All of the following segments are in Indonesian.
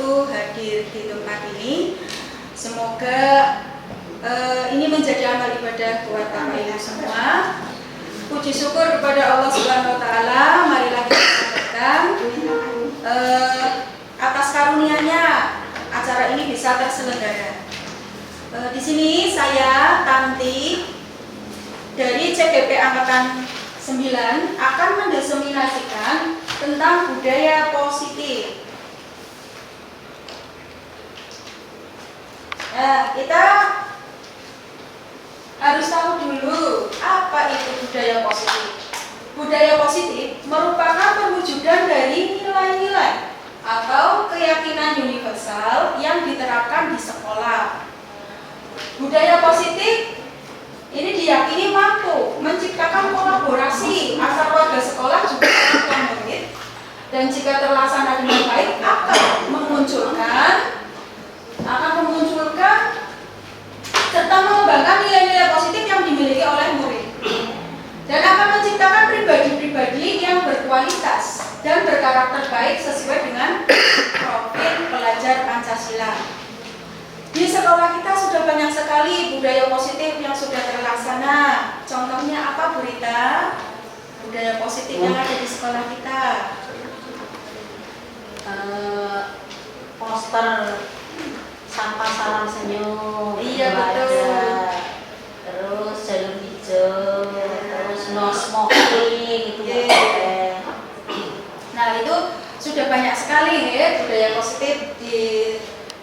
waktu hadir di tempat ini. Semoga ini menjadi amal ibadah buat Bapak Ibu semua. Puji syukur kepada Allah Subhanahu wa taala. Marilah kita sampaikan atas karunia-Nya acara ini bisa terselenggara. Di sini saya Tanti dari CGP Angkatan 9 akan mendeseminasikan tentang budaya positif. Nah, kita harus tahu dulu apa itu budaya positif. Budaya positif merupakan perwujudan dari nilai-nilai atau keyakinan universal yang diterapkan di sekolah. Budaya positif ini diyakini mampu menciptakan kolaborasi antar warga sekolah juga dengan murid, dan jika terlaksana dengan baik akan memunculkan serta mengembangkan nilai-nilai positif yang dimiliki oleh murid, dan akan menciptakan pribadi-pribadi yang berkualitas dan berkarakter baik sesuai dengan profil pelajar Pancasila. Di sekolah kita sudah banyak sekali budaya positif yang sudah terlaksana. Contohnya apa, Bu Rita? Budaya positif yang ada di sekolah kita? Poster sampah salam senyum. Iya, betul. Terus jalur hijau, terus no smoking itu. Nah, itu sudah banyak sekali ya budaya positif di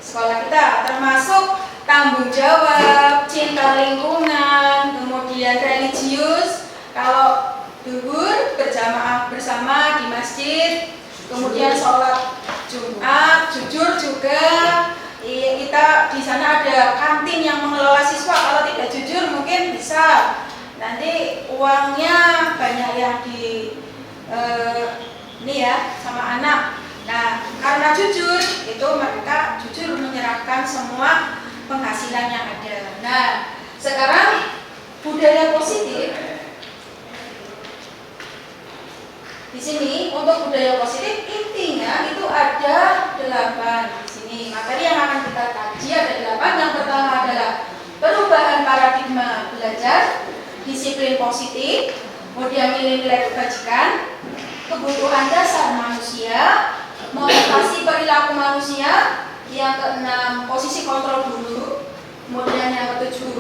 sekolah kita, termasuk tanggung jawab, cinta lingkungan, kemudian religius, kalau duhur berjamaah bersama di masjid, kemudian sholat Jumat, jujur juga. Kita di sana ada kantin yang mengelola siswa, kalau tidak jujur mungkin bisa nanti uangnya banyak yang di ini ya sama anak. Nah, karena jujur, itu mereka jujur menyerahkan semua penghasilan yang ada. Nah, sekarang budaya positif. Di sini untuk budaya positif intinya itu ada 8. Di sini materi yang akan kita kaji ada 8. Yang pertama adalah perubahan paradigma belajar, disiplin positif, kemudian nilai-nilai kebajikan, kebutuhan dasar manusia, motivasi perilaku manusia, yang ke-6 posisi kontrol dulu, kemudian yang ke-7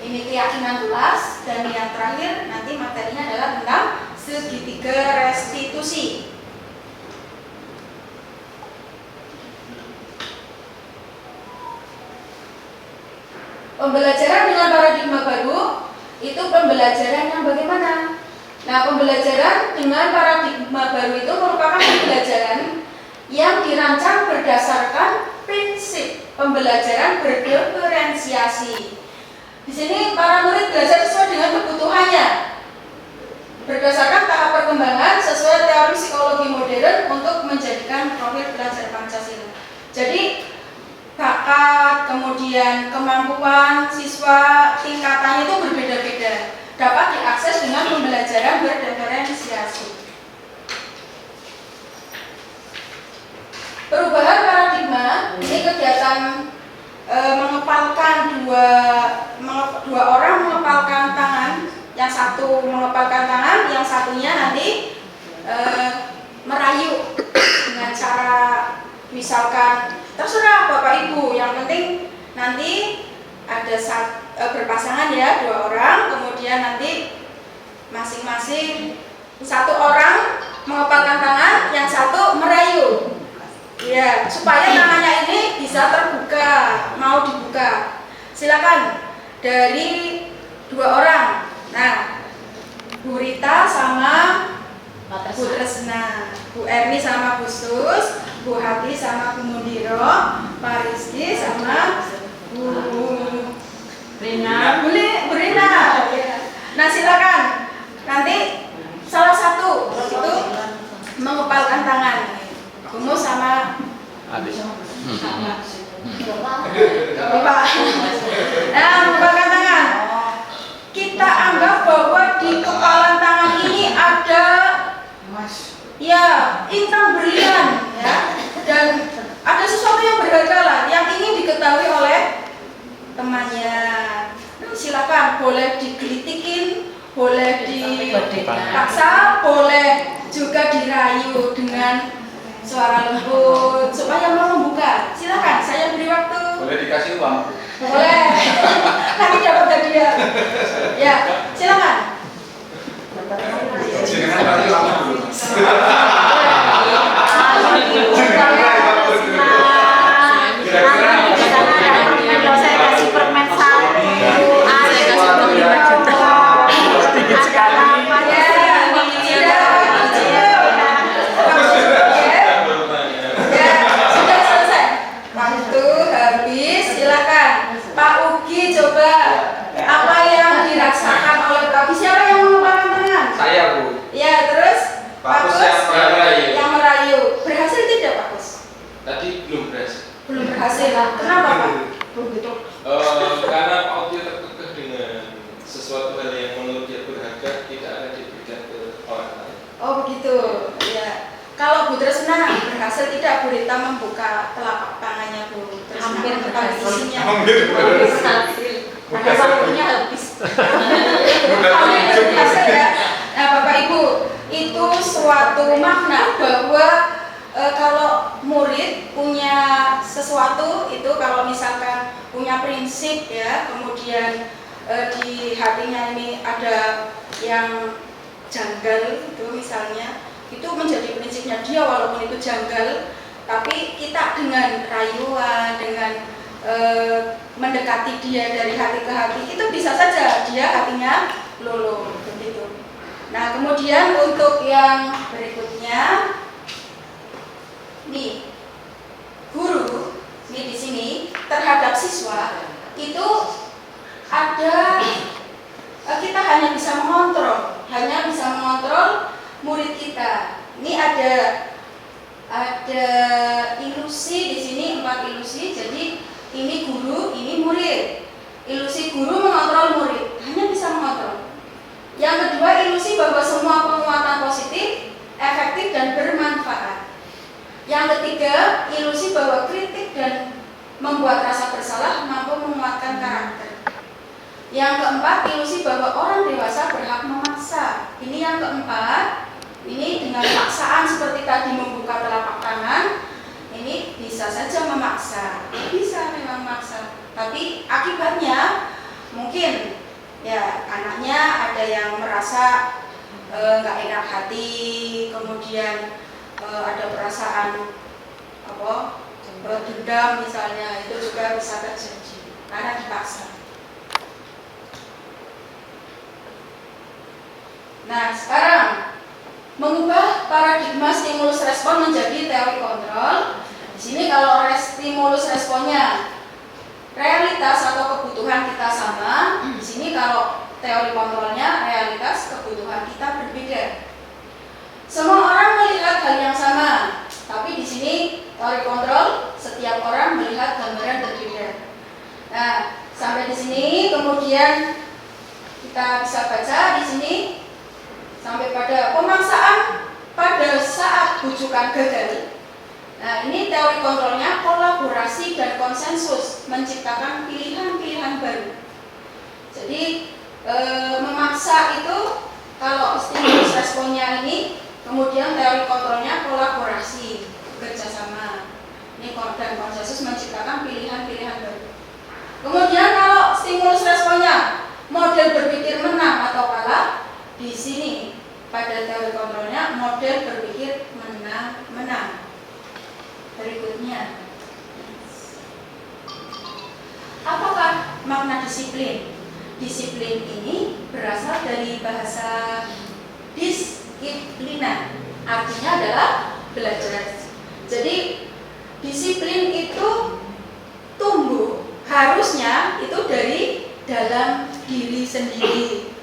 ini keyakinan kelas, dan yang terakhir nanti materinya adalah tentang segitiga restitusi. Pembelajaran dengan paradigma baru itu pembelajaran yang bagaimana? Nah, pembelajaran dengan paradigma baru itu merupakan pembelajaran yang dirancang berdasarkan prinsip pembelajaran berdiferensiasi. Di sini para murid belajar sesuai dengan kebutuhannya, berdasarkan tahap perkembangan sesuai teori psikologi modern untuk menjadikan profil pelajar Pancasila. Jadi bakat, kemudian kemampuan siswa tingkatannya itu berbeda-beda, dapat diakses dengan pembelajaran berdiferensiasi. Perubahan paradigma ini kegiatan mengepalkan dua orang mengepalkan tangan, yang satu mengepalkan tangan, yang satunya nanti merayu dengan cara misalkan terserah Bapak Ibu, yang penting nanti ada berpasangan ya 2 orang, kemudian nanti masing-masing satu orang mengepalkan tangan, yang satu merayu. Ya, supaya tangannya ini bisa terbuka, mau dibuka. Silakan dari 2 orang. Nah, Bu Rita sama Bu Tresna, Bu Erni sama Bu Sus, Bu Hati sama Bu Mundiro, Pak Rizky sama Bu Rina. Bu Rina. Nah, silakan. Nanti salah satu itu mengepalkan tangan. Kumus sama Habis. Bapak. Nah, mengepalkan tangan. Kita anggap bahwa di kepalan tangan ini ada ya intan berlian ya, dan ada sesuatu tangannya. Silakan, boleh digelitikin, boleh dipaksa, boleh juga dirayu dengan suara lembut supaya mau membuka. Silakan, saya beri waktu. Boleh dikasih uang? Boleh. Nanti dapat hadiah. Ya, silakan. Jangan rayu aku dulu. Saya kasih permen satu. Sedikit sekali. Sudah selesai. Waktu habis, silakan. Pak Ugi coba apa yang dirasakan oleh Pak Ugi. Siapa yang mengulurkan tangan? Saya, Bu. Ya, terus Pak Kus yang merayu. Berhasil tidak Pak Kus? Tadi belum berhasil. Belum berhasil. Kenapa Pak? Begitu. Karena Pak Uti terkekeh dengan sesuatu hal yang menurut dia berharga tidak akan diberikan ke orang lain. Oh begitu. Ya. Kalau Bu Tresna berhasil tidak Bu Rita membuka telapak tangannya Bu Tresna? Hampir berhasil. Isinya. Hampir berhasil. Ada waktunya habis. Hampir berhasil ya. Nah Bapak Ibu, itu suatu makna bahwa kalau murid punya sesuatu itu, kalau misalkan punya prinsip ya, kemudian di hatinya ini ada yang janggal itu misalnya, itu menjadi prinsipnya dia walaupun itu janggal, tapi kita dengan rayuan, dengan mendekati dia dari hati ke hati, itu bisa saja dia hatinya luluh begitu. Nah kemudian untuk yang berikutnya, nih guru nih di sini terhadap siswa itu ada, kita hanya bisa mengontrol murid kita. Ini ada ilusi di sini, 4 ilusi. Jadi ini guru, ini murid. Ilusi guru mengontrol murid, hanya bisa mengontrol. Yang kedua, ilusi bahwa semua penguatan positif, efektif dan bermanfaat. Yang ketiga, ilusi bahwa kritik dan membuat rasa bersalah mampu menguatkan karakter. Yang keempat, ilusi bahwa orang dewasa berhak memaksa. Ini yang keempat. Ini dengan paksaan seperti tadi membuka telapak tangan, ini bisa saja memaksa, bisa memang memaksa. Tapi akibatnya mungkin ya anaknya ada yang merasa nggak enak hati, kemudian ada perasaan dendam misalnya, itu juga bisa terjadi karena dipaksa. Nah sekarang mengubah paradigma stimulus respon menjadi teori kontrol. Di sini kalau stimulus responnya realitas atau kebutuhan kita sama, di sini kalau teori kontrolnya realitas kebutuhan kita berbeda. Semua orang melihat hal yang sama, tapi di sini teori kontrol setiap orang melihat gambaran berbeda. Nah, sampai di sini kemudian kita bisa baca di sini sampai pada pemaksaan pada saat bujukan gagal. Nah, ini teori kontrolnya kolaborasi dan konsensus menciptakan pilihan-pilihan baru. Jadi memaksa itu kalau stimulus responnya ini, kemudian teori kontrolnya kolaborasi, kerjasama. Ini dan konsensus menciptakan pilihan-pilihan baru. Kemudian kalau stimulus responnya model berpikir menang atau kalah, di sini pada teori kontrolnya model berpikir menang. Berikutnya, apakah makna disiplin? Disiplin ini berasal dari bahasa disiplina, artinya adalah belajar. Jadi disiplin itu tumbuh harusnya itu dari dalam diri sendiri.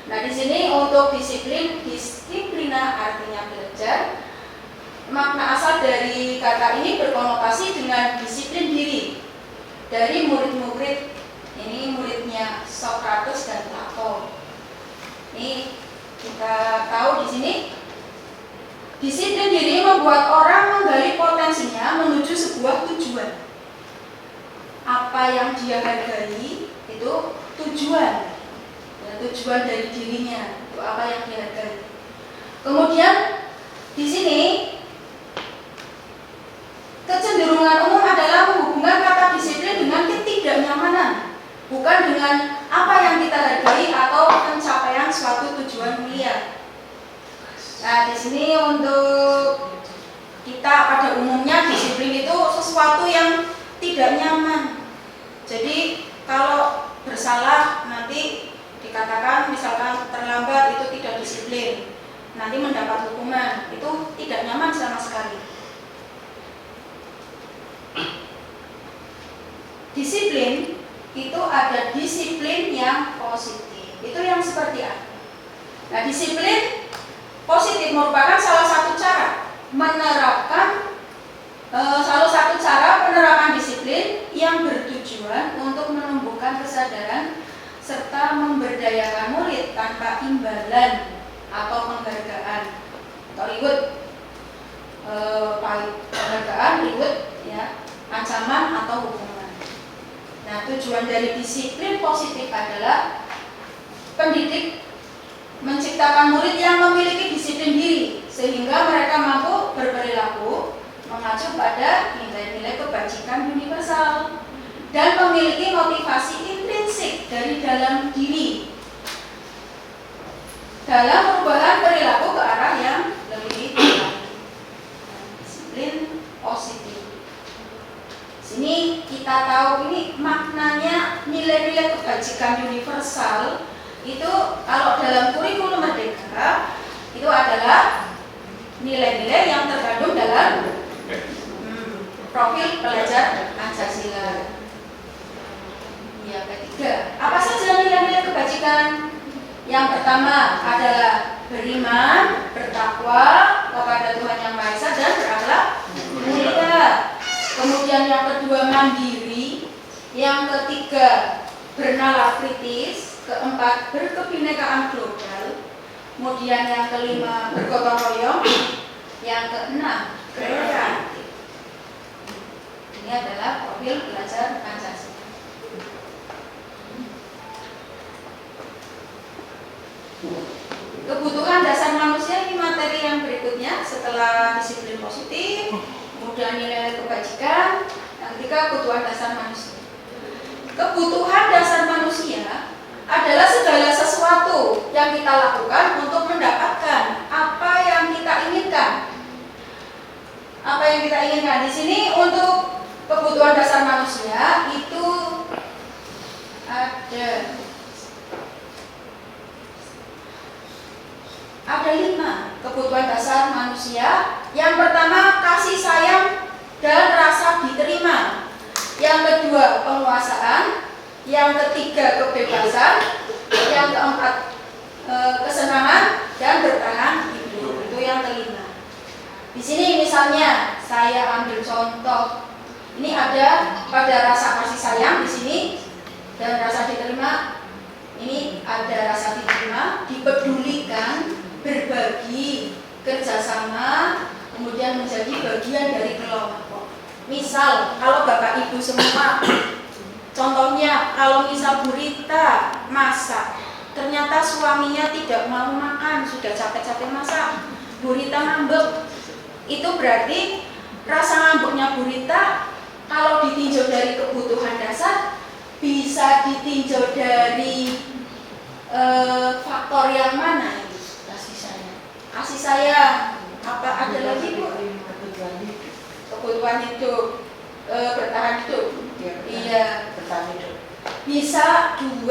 Nah, di sini untuk disiplina artinya belajar. Makna asal dari kata ini berkonotasi dengan disiplin diri dari murid-murid. Ini muridnya Socrates dan Plato. Ini kita tahu di sini disiplin diri membuat orang menggali potensinya menuju sebuah tujuan. Apa yang dia hargai, tujuan, ya, tujuan dari dirinya, itu apa yang dihargai. Kemudian di sini kecenderungan umum adalah menghubungkan kata disiplin dengan ketidaknyamanan, bukan dengan apa yang kita hargai atau pencapaian suatu tujuan mulia. Nah, di sini untuk kita pada umumnya disiplin itu sesuatu yang tidak nyaman. Jadi kalau bersalah nanti dikatakan misalkan terlambat itu tidak disiplin, nanti mendapat hukuman, itu tidak nyaman sama sekali. Disiplin itu ada disiplin yang positif. Itu yang seperti apa? Nah, disiplin positif merupakan salah satu cara penerapan disiplin yang bertujuan untuk menumbuhkan kesadaran serta memberdayakan murid tanpa imbalan atau penghargaan atau reward, penghargaan, reward, ya, ancaman atau hukuman. Nah, tujuan dari disiplin positif adalah pendidik menciptakan murid yang memiliki disiplin diri sehingga mereka mampu berperilaku mengacu pada nilai-nilai kebajikan universal dan memiliki motivasi intrinsik dari dalam diri dalam perubahan perilaku ke arah yang lebih baik. Disiplin positif. Sini kita tahu ini maknanya nilai-nilai kebajikan universal itu kalau dalam kurikulum Merdeka itu adalah nilai-nilai yang terkandung dalam profil pelajar Pancasila. Yang ketiga, apa saja nilai-nilai kebajikan? Yang pertama adalah beriman, bertakwa kepada Tuhan Yang Maha Esa dan berakhlak mulia. Kemudian yang kedua mandiri, yang ketiga bernalar kritis, keempat berkebinekaan global, kemudian yang kelima bergotong royong, yang keenam kreatif. Ini adalah profil pelajar Pancasila. Kebutuhan dasar manusia ini materi yang berikutnya setelah disiplin positif, kemudian nilai kebajikan, yang ketiga kebutuhan dasar manusia. Kebutuhan dasar manusia adalah segala sesuatu yang kita lakukan untuk mendapatkan apa yang kita inginkan. Apa yang kita inginkan di sini untuk kebutuhan dasar manusia itu ada 5 kebutuhan dasar manusia. Yang pertama kasih sayang dan rasa diterima. Yang kedua penguasaan. Yang ketiga kebebasan. Yang keempat kesenangan dan bertahan hidup. Itu yang kelima. Di sini misalnya saya ambil contoh. Ini ada pada rasa kasih sayang di sini dan rasa diterima. Ini ada rasa diterima, dipedulikan, berbagi, kerjasama, kemudian menjadi bagian dari kelompok. Misal kalau Bapak Ibu semua, contohnya kalau misal Bu Rita masak, ternyata suaminya tidak mau makan, sudah capek-capek masak, Bu Rita ngambek, itu berarti rasa ngambeknya Bu Rita kalau ditinjau dari kebutuhan dasar bisa ditinjau dari faktor yang mana ini? Kasih sayang, apa ada lagi Bu? Kebutuhan hidup, bertahan hidup. Iya, bertahan hidup. Bisa 2,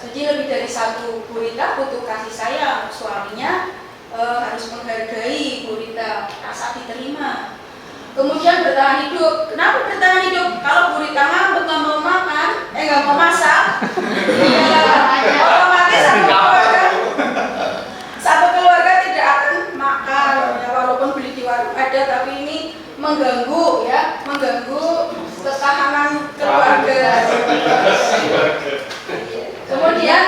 jadi lebih dari 1. Bu Rita butuh kasih sayang, suaminya harus menghargai Bu Rita, rasa diterima. Kemudian bertahan hidup. Kenapa bertahan hidup? Kalau Bu Rita ngambek nggak mau makan, nggak mau masak, ya otomatis satu keluarga tidak akan makan. Ya, walaupun beli di warung ada, tapi ini mengganggu, ya, mengganggu ketahanan keluarga. Kemudian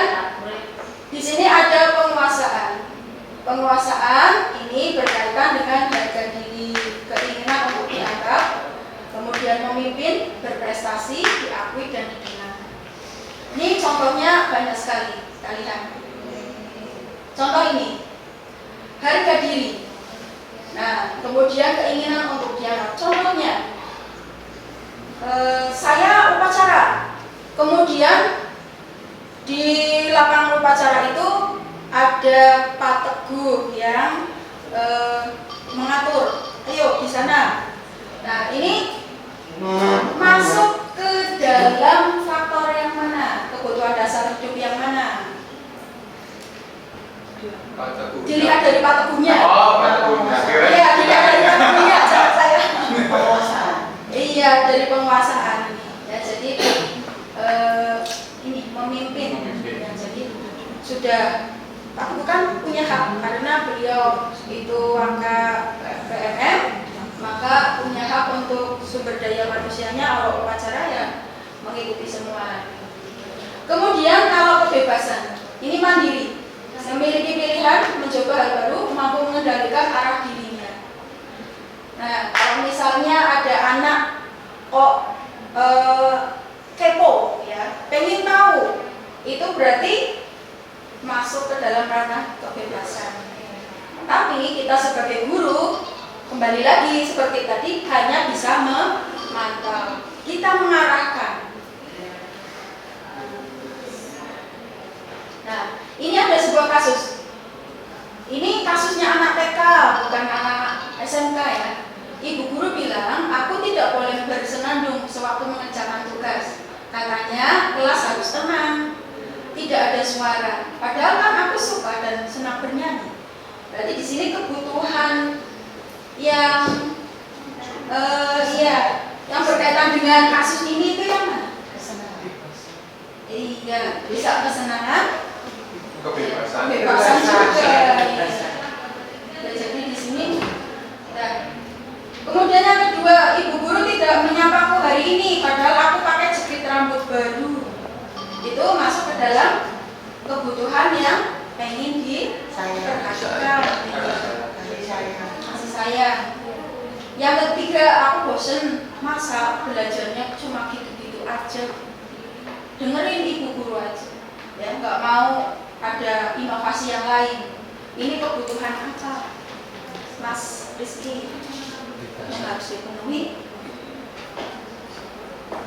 di sini ada penguasaan. Penguasaan ini berkaitan dengan harga diri, keinginan untuk dianggap, kemudian memimpin, berprestasi, diakui dan dikenal. Ini contoh contohnya banyak sekali, kalian. Contoh ini, harga diri. Nah, kemudian keinginan untuk dianggap. Contohnya, saya upacara, kemudian di lapangan upacara itu ada Pak Teguh yang mengatur, ayo di sana. Nah, ini masuk ke dalam faktor yang mana? Kebutuhan dasar hidup yang mana? Dilihat dari Pak Teguhnya. Oh, Pak Teguhnya. Iya, dilihat dari Pak Teguhnya, jangan saya. Iya, dari penguasaan. Ya, jadi ini memimpin. Ya, jadi sudah Pak Teguh kan punya hak karena beliau itu angka PMM, maka punya hak untuk sumber daya manusianya, kalau upacara ya mengikuti semua. Kemudian kalau kebebasan, ini mandiri, memiliki pilihan, mencoba hal baru, mampu mengendalikan arah dirinya. Nah, kalau misalnya ada anak kok kepo, ya, pengen tahu, itu berarti masuk ke dalam ranah kebebasan. Tapi kita sebagai guru, kembali lagi seperti tadi, hanya bisa memantau, kita mengarahkan. Nah, ini ada sebuah kasus. Ini kasusnya anak TK, bukan anak SMK ya. Ibu guru bilang, aku tidak boleh bersenandung sewaktu mengerjakan tugas. Katanya kelas harus tenang, tidak ada suara. Padahal kan aku suka dan senang bernyanyi. Berarti di sini kebutuhan yang yang berkaitan dengan kasus ini itu yang mana? Iya, bisa kesenangan, kebebasan juga. Ya, jadi di sini. Nah, kemudian yang kedua, ibu guru tidak menyapaku hari ini, padahal aku pakai jepit rambut baru. Itu masuk ke dalam kebutuhan yang ingin diperhatikan, kasih sayang. Yang ketiga, aku bosen, masa belajarnya cuma gitu-gitu aja. Dengerin ibu guru aja, ya, nggak mau ada inovasi yang lain. Ini kebutuhan apa, Mas Rizky, yang harus dipenuhi?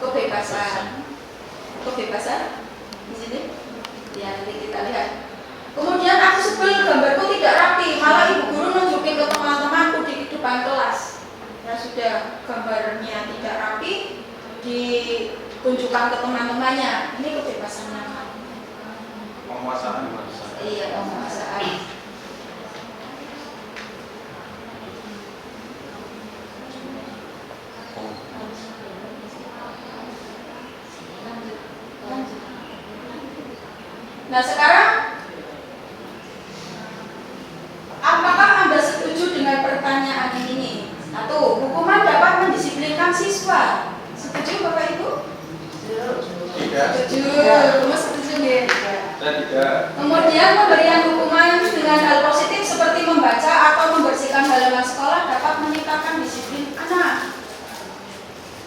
Kebebasan di sini, ya, nanti kita lihat. Kemudian aku sebel gambarku tidak rapi, malah ibu guru nunjukin ke teman-temanku di depan kelas. Ya sudah, gambarnya tidak rapi, ditunjukkan ke teman-temannya. Ini kebebasan yang mana? Penguasaan. Iya, penguasaan. Nah, sekarang apakah Anda setuju dengan pertanyaan ini? Satu, hukuman dapat mendisiplinkan siswa. Setuju Bapak Ibu? Tidak. Setuju. Mas setuju nggih? Saya tidak. Kemudian pemberian hukuman dengan hal positif seperti membaca atau membersihkan halaman sekolah dapat meningkatkan disiplin anak.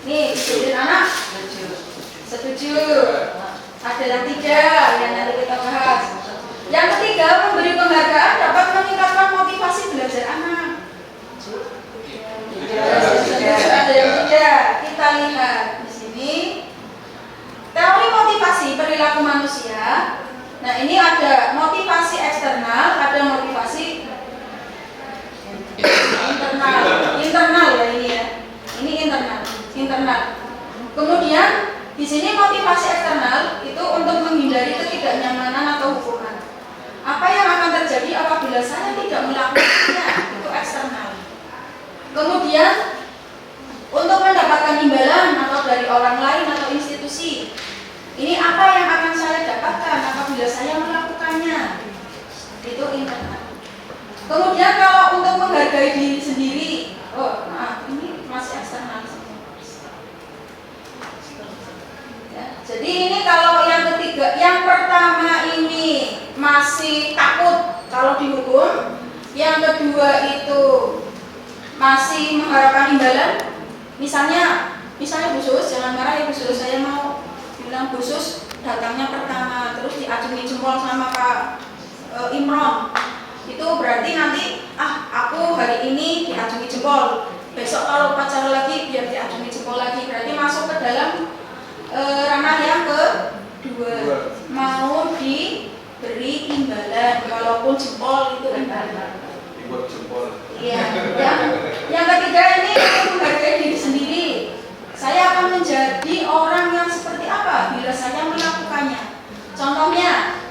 Nih, disiplin anak. Setuju. Ada yang tidak, yang nanti kita bahas. Yang ketiga, memberi penghargaan dapat meningkatkan motivasi belajar anak. Ada yang tidak. Kita lihat di sini teori motivasi perilaku manusia. Nah, ini ada motivasi eksternal, ada motivasi internal ya, ini ya. Ini internal. Kemudian di sini motivasi eksternal itu untuk menghindari ketidaknyamanan atau hukuman. Apa yang akan terjadi apabila saya tidak melakukannya? Itu eksternal. Kemudian untuk mendapatkan imbalan atau dari orang lain atau institusi. Ini apa yang akan saya dapatkan apabila saya melakukannya? Itu internal. Kemudian kalau untuk menghargai diri sendiri, ini masih eksternal. Ya, jadi ini kalau yang ketiga, yang pertama ini masih takut kalau dihukum, yang kedua itu masih mengharapkan imbalan. Misalnya Bu Sus, jangan marah ya Bu Sus, saya mau bilang Bu Sus datangnya pertama diacungi jempol sama Pak Imron, itu berarti nanti aku hari ini diacungi jempol, besok kalau upacara lagi biar diacungi jempol lagi, berarti masuk ke dalam ranah yang kedua, mau diberi imbalan walaupun jempol itu imbalan. Dibuat jempol. Iya. Yang ketiga ini menghargai diri sendiri. Saya akan menjadi orang yang seperti apa bila saya melakukannya. Contohnya,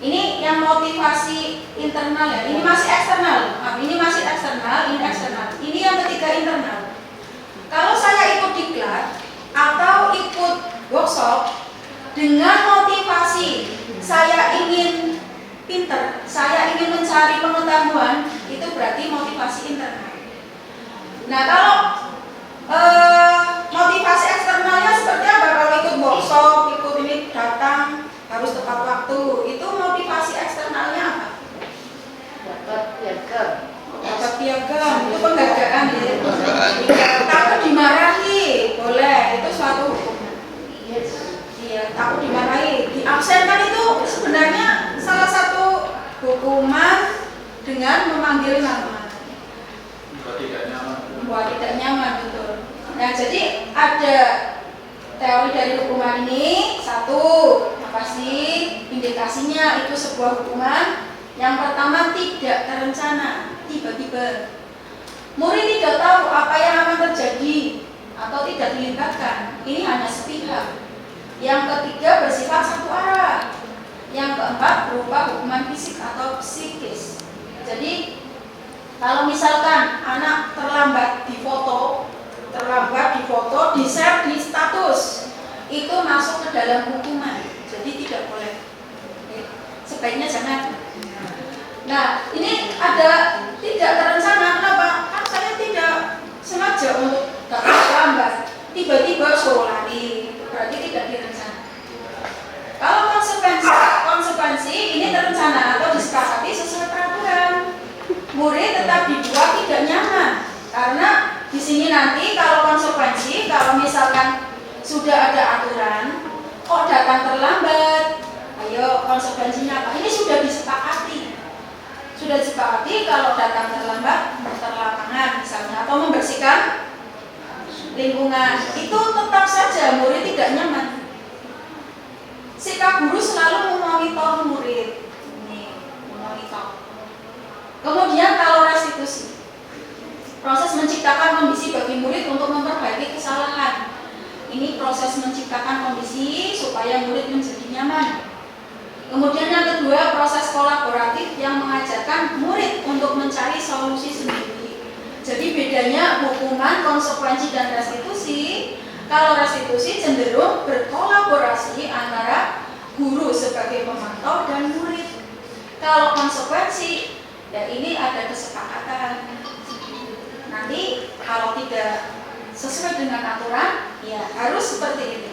ini yang motivasi internal ya. Ini masih eksternal. Ini masih eksternal, ini eksternal. Ini yang ketiga internal. Kalau saya ikut diklat atau ikut workshop dengan motivasi saya ingin pinter, saya ingin mencari pengetahuan, itu berarti motivasi internal. Nah, kalau motivasi eksternalnya seperti apa? Kalau ikut workshop, ikut ini datang harus tepat waktu, itu motivasi eksternalnya apa? Dapat piagam. Dapat piagam, itu penghargaan ya. Takut dimarahi, boleh, itu suatu hukuman. Iya, takut dimarahi, diabsenkan itu sebenarnya salah satu hukuman dengan memanggil nama. Buat tidak nyaman, betul. Nah, jadi ada teori dari hukuman ini. Satu, apa sih indikasinya itu sebuah hukuman? Yang pertama, tidak terencana, tiba-tiba. Murid tidak tahu apa yang akan terjadi atau tidak dilibatkan. Ini hanya sepihak. Yang ketiga, bersifat satu arah. Yang keempat, berupa hukuman fisik atau psikis. Jadi kalau misalkan anak terlambat di foto, di-share di status, itu masuk ke dalam hukuman. Jadi tidak boleh. Sebaiknya jangan. Nah, ini ada tidak terencana. Kenapa? Kan saya tidak sengaja untuk datang terlambat. Tiba-tiba suruh lari, berarti tidak direncana. Kalau konsekuensi ini terencana atau disepakati sesuai peraturan. Murid tetap dibuat tidak nyaman karena di sini nanti kalau konsekuensi, kalau misalkan sudah ada aturan, kok datang terlambat, ayo konsekuensinya apa? Ini sudah disepakati. Sudah disepakati kalau datang terlambat, muter lapangan misalnya, atau membersihkan lingkungan, itu tetap saja murid tidak nyaman. Sikap guru selalu memonitor murid. Ini, memonitor. Kemudian kalau restitusi, proses menciptakan kondisi bagi murid untuk memperbaiki kesalahan. Ini proses menciptakan kondisi supaya murid menjadi nyaman. Kemudian yang kedua, proses kolaboratif yang mengajarkan murid untuk mencari solusi sendiri. Jadi bedanya hukuman, konsekuensi, dan restitusi. Kalau restitusi cenderung berkolaborasi antara guru sebagai pemantau dan murid. Kalau konsekuensi, ya ini ada kesepakatan. Nanti kalau tidak sesuai dengan aturan, ya harus seperti itu.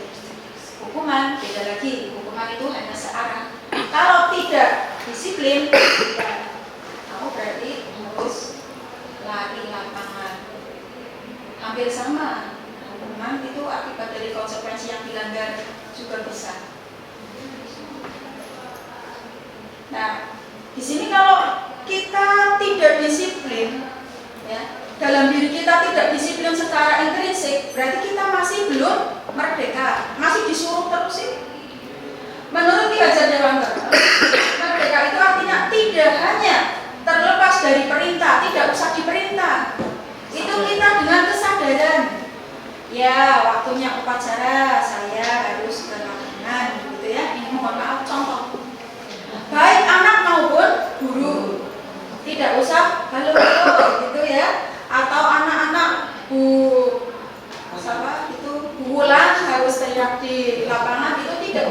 Hukuman beda lagi, hukuman itu hanya searah. Kalau tidak disiplin, ya kamu berarti harus lari lapangan. Hampir sama. Hukuman itu akibat dari konsekuensi yang dilanggar juga bisa. Nah, di sini kalau kita tidak disiplin, ya, dalam diri kita tidak disiplin secara intrinsik, berarti kita masih belum merdeka, masih disuruh terus sih. Menurut Ki Hajar Dewantara, merdeka itu artinya tidak hanya terlepas dari perintah, tidak usah diperintah. Itu kita dengan kesadaran. Ya, waktunya upacara, saya harus ke lapangan, gitu ya. Ini mohon maaf contoh. Baik anak maupun guru, tidak usah halo gitu ya. Atau anak-anak Bu Wulan harus teriak di lapangan, itu tidak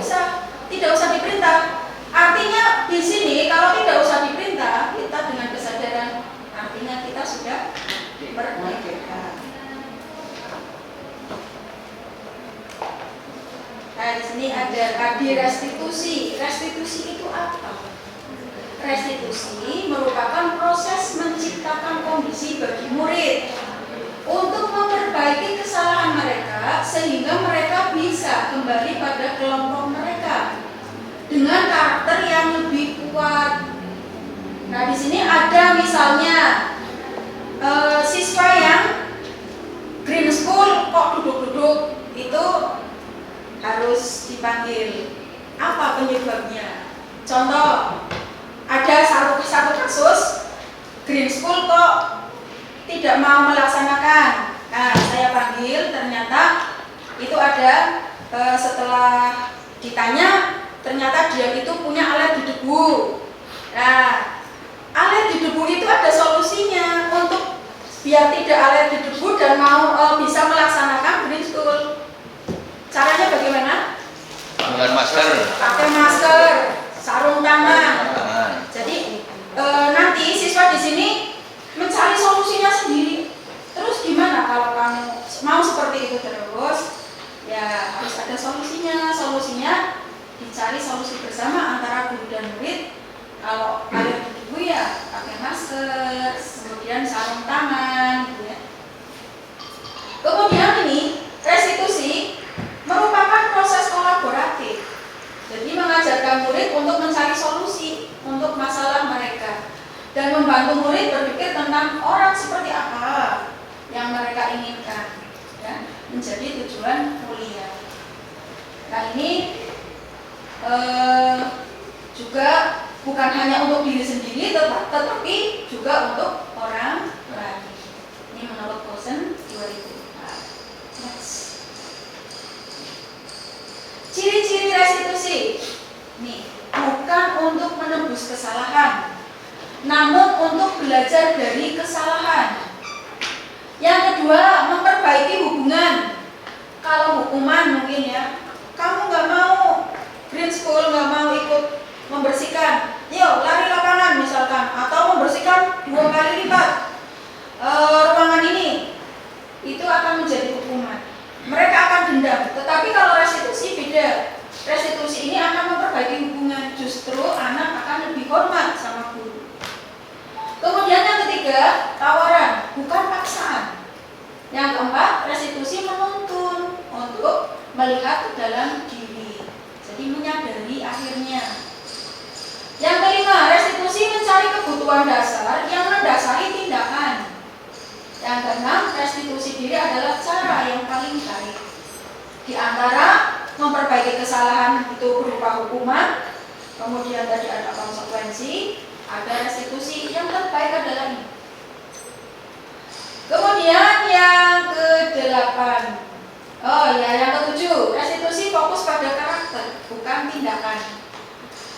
usah diperintah. Artinya di sini kalau tidak usah diperintah, kita dengan kesadaran, artinya kita sudah merdeka. Nah, di sini ada tadi restitusi. Restitusi itu apa? Restitusi merupakan proses menciptakan kondisi bagi murid untuk memperbaiki kesalahan mereka sehingga mereka bisa kembali pada kelompok mereka. sini ada misalnya siswa yang green school kok duduk-duduk, itu harus dipanggil. Apa penyebabnya? Contoh, ada satu kasus green school kok tidak mau melaksanakan. Nah, saya panggil, ternyata itu ada setelah ditanya, ternyata dia itu punya alergi debu. Nah, alergi debu itu ada solusinya untuk biar tidak alergi debu dan mau bisa melaksanakan green school. Caranya bagaimana? Menggunakan masker. Pakai masker, sarung tangan. Jadi nanti siswa di sini mencari solusinya sendiri. Terus gimana kalau kamu mau seperti itu terus? Ya harus ada solusinya. Solusinya dicari solusi bersama antara guru dan murid. Kalau alergi debu ya pakai masker, kemudian sarung tangan, gitu ya. Kemudian ini restitusi merupakan proses kolaboratif. Jadi mengajarkan murid untuk mencari solusi untuk masalah mereka dan membantu murid berpikir tentang orang seperti apa yang mereka inginkan, ya, menjadi tujuan mulia. Nah ini juga bukan hanya untuk diri sendiri, tetapi juga untuk orang lain. Ini menurut Posen 2004. Next. Ciri-ciri restitusi. Nih, bukan untuk menebus kesalahan, namun untuk belajar dari kesalahan. Yang kedua, memperbaiki hubungan. Kalau hukuman mungkin ya, kamu nggak mau green school, nggak mau ikut membersihkan, yuk lari lapangan misalkan, atau membersihkan 2 kali lipat ruangan ini, itu akan menjadi hukuman. Mereka akan dendam. Tetapi kalau restitusi beda. Restitusi ini akan memperbaiki hubungan. Justru anak akan lebih hormat sama guru. Kemudian yang ketiga, tawaran, bukan paksaan. Yang keempat, restitusi menuntun untuk melihat ke dalam diri. Jadi menyadari akhirnya. Yang kelima, restitusi mencari kebutuhan dasar yang mendasari tindakan. Yang keenam, restitusi diri adalah cara yang paling baik. Di antara memperbaiki kesalahan itu berupa hukuman, kemudian tadi ada konsekuensi, ada restitusi. Yang terbaik adalah ini. Kemudian yang ke-8, yang ke-7, restitusi fokus pada karakter, bukan tindakan.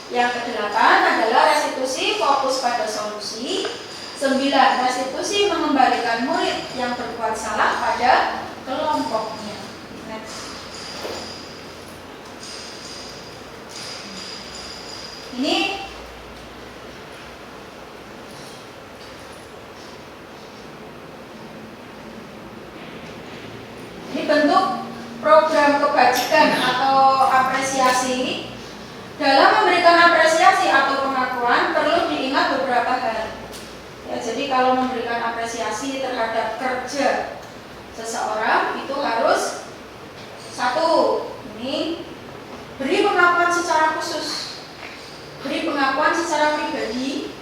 Yang ke-8 adalah restitusi fokus pada solusi. 9, restitusi mengembalikan murid yang berbuat salah pada kelompoknya. Next. Ini bentuk program kebajikan atau apresiasi. Dalam memberikan apresiasi atau pengakuan perlu diingat beberapa hal. Ya, jadi kalau memberikan apresiasi terhadap kerja seseorang itu harus satu, ini beri pengakuan secara khusus, beri pengakuan secara pribadi,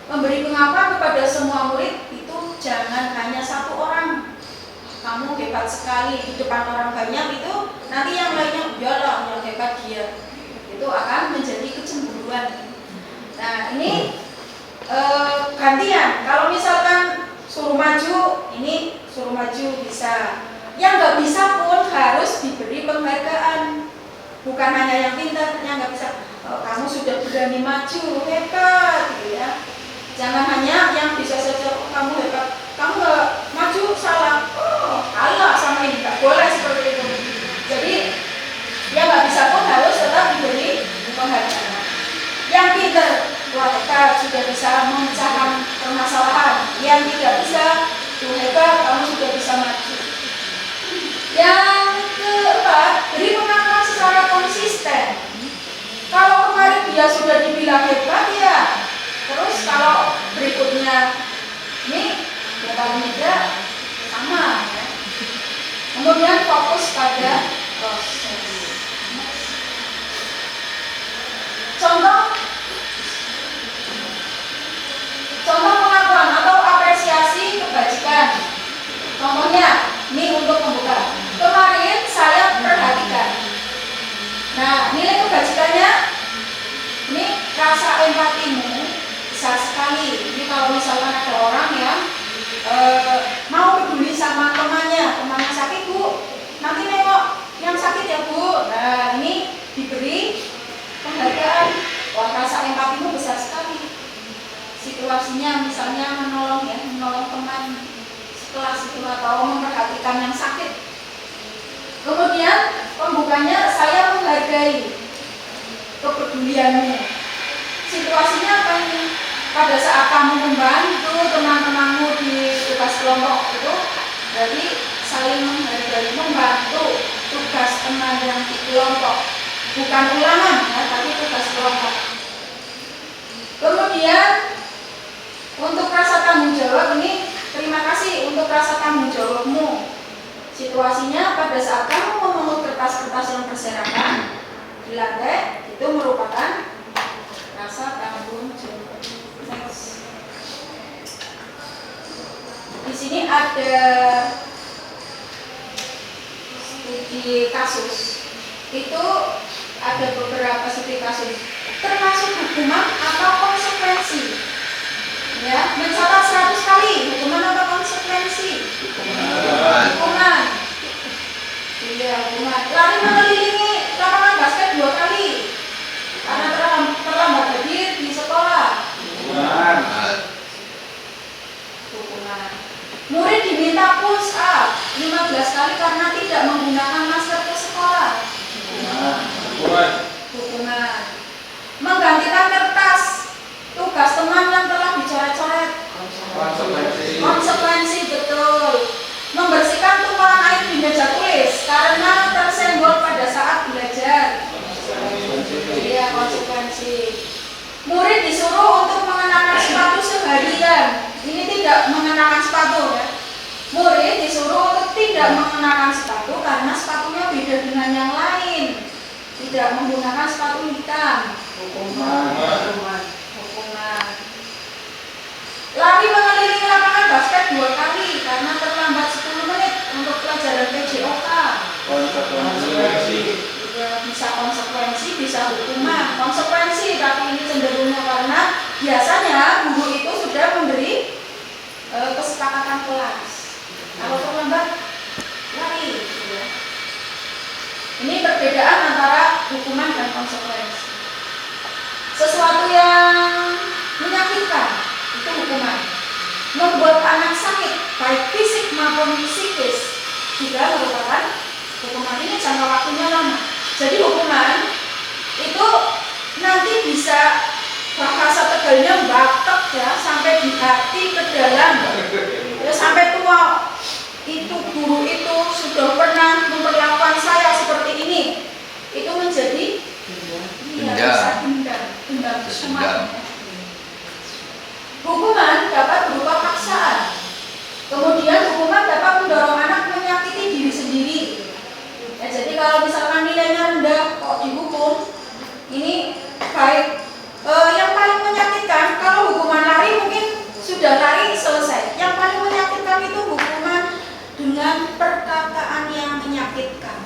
memberi pengakuan kepada semua murid itu jangan hanya satu orang. Kamu hebat sekali di depan orang banyak, itu nanti yang lainnya iyalah yang hebat dia, itu akan menjadi kecemburuan. Nah ini gantian, kalau misalkan suruh maju, ini suruh maju bisa, yang nggak bisa pun harus diberi penghargaan. Bukan hanya yang pintar, yang nggak bisa, kamu sudah berani maju, hebat, gitu ya. Jangan hanya yang bisa saja, kamu hebat, kamu nggak maju salah, kalah sama ini, nggak boleh seperti itu. Jadi yang nggak bisa pun harus tetap diberi penghargaan. Yang pintar, wah hebat, sudah bisa memecahkan permasalahan. Yang tidak bisa, tuh hebat, kamu sudah bisa maju. Yang keempat, beri pengakuan secara konsisten. Kalau kemarin dia sudah dibilang hebat ya, terus kalau berikutnya ini ya paling tidak sama ya. Kemudian fokus pada proses. Contoh empatimu besar sekali. Situasinya misalnya menolong teman sekelas itu atau memperhatikan yang sakit. Kemudian pembukanya, saya menghargai kepedulianmu. Situasinya apa ini? Pada saat kamu membantu teman-temanmu di tugas kelompok itu, berarti saling menghargai, membantu tugas teman yang di kelompok, bukan ulangan ya, tapi tugas kelompok. Kemudian untuk rasa tanggung jawab ini, terima kasih untuk rasa tanggung jawabmu. Situasinya pada saat kamu memungut kertas-kertas yang berserakan di lantai, itu merupakan rasa tanggung jawab. Next. Di sini ada studi kasus. Itu ada beberapa studi kasus, termasuk hukuman atau konsekuensi. Ya, mencatat 100 kali hukuman atau konsekuensi. Hukuman. Iya, hukuman. Lari mengelilingi lapangan basket 2 kali karena terlambat hadir di sekolah. Hukuman. Murid diminta push up 15 kali karena tidak menggunakan masker ke sekolah. Hukuman. Menggantikan kertas tugas teman yang telah dicoret-coret. Konsekuensi, betul. Membersihkan tumpahan air di meja tulis karena tersenggol pada saat belajar. Iya, konsekuensi. Murid disuruh untuk mengenakan sepatu seharian. Ini tidak mengenakan sepatu ya. Murid disuruh untuk tidak mengenakan sepatu karena sepatunya beda dengan yang lain. Tidak menggunakan sepatu hitam. Hukuman. Lari mengelilingi lapangan basket 2 kali karena terlambat 10 menit untuk pelajaran PJOK. Konsekuensi. Ya, bisa konsekuensi, bisa hukuman. Konsekuensi, tapi ini cenderungnya karena biasanya guru itu sudah memberi kesepakatan kelas. Kalau terlambat, lari. Gitu ya. Ini perbedaan antara hukuman dan konsekuensi. Sesuatu yang menyakitkan itu hukuman. Membuat anak sakit baik fisik maupun psikis juga merupakan hukuman. Ini jangka waktunya lama. Jadi hukuman itu nanti bisa bahasa tegalnya batek ya, sampai di hati ke dalam ya, sampai tua. Itu guru itu sudah pernah memperlakukan saya seperti ini, itu menjadi dendam. Hukuman dapat berupa paksaan. Kemudian hukuman dapat mendorong anak menyakiti diri sendiri. Ya, jadi kalau misalkan nilainya rendah kok dihukum, ini baik. Yang paling menyakitkan kalau hukuman lari mungkin sudah lari selesai. Yang paling menyakitkan itu hukuman dengan perkataan yang menyakitkan.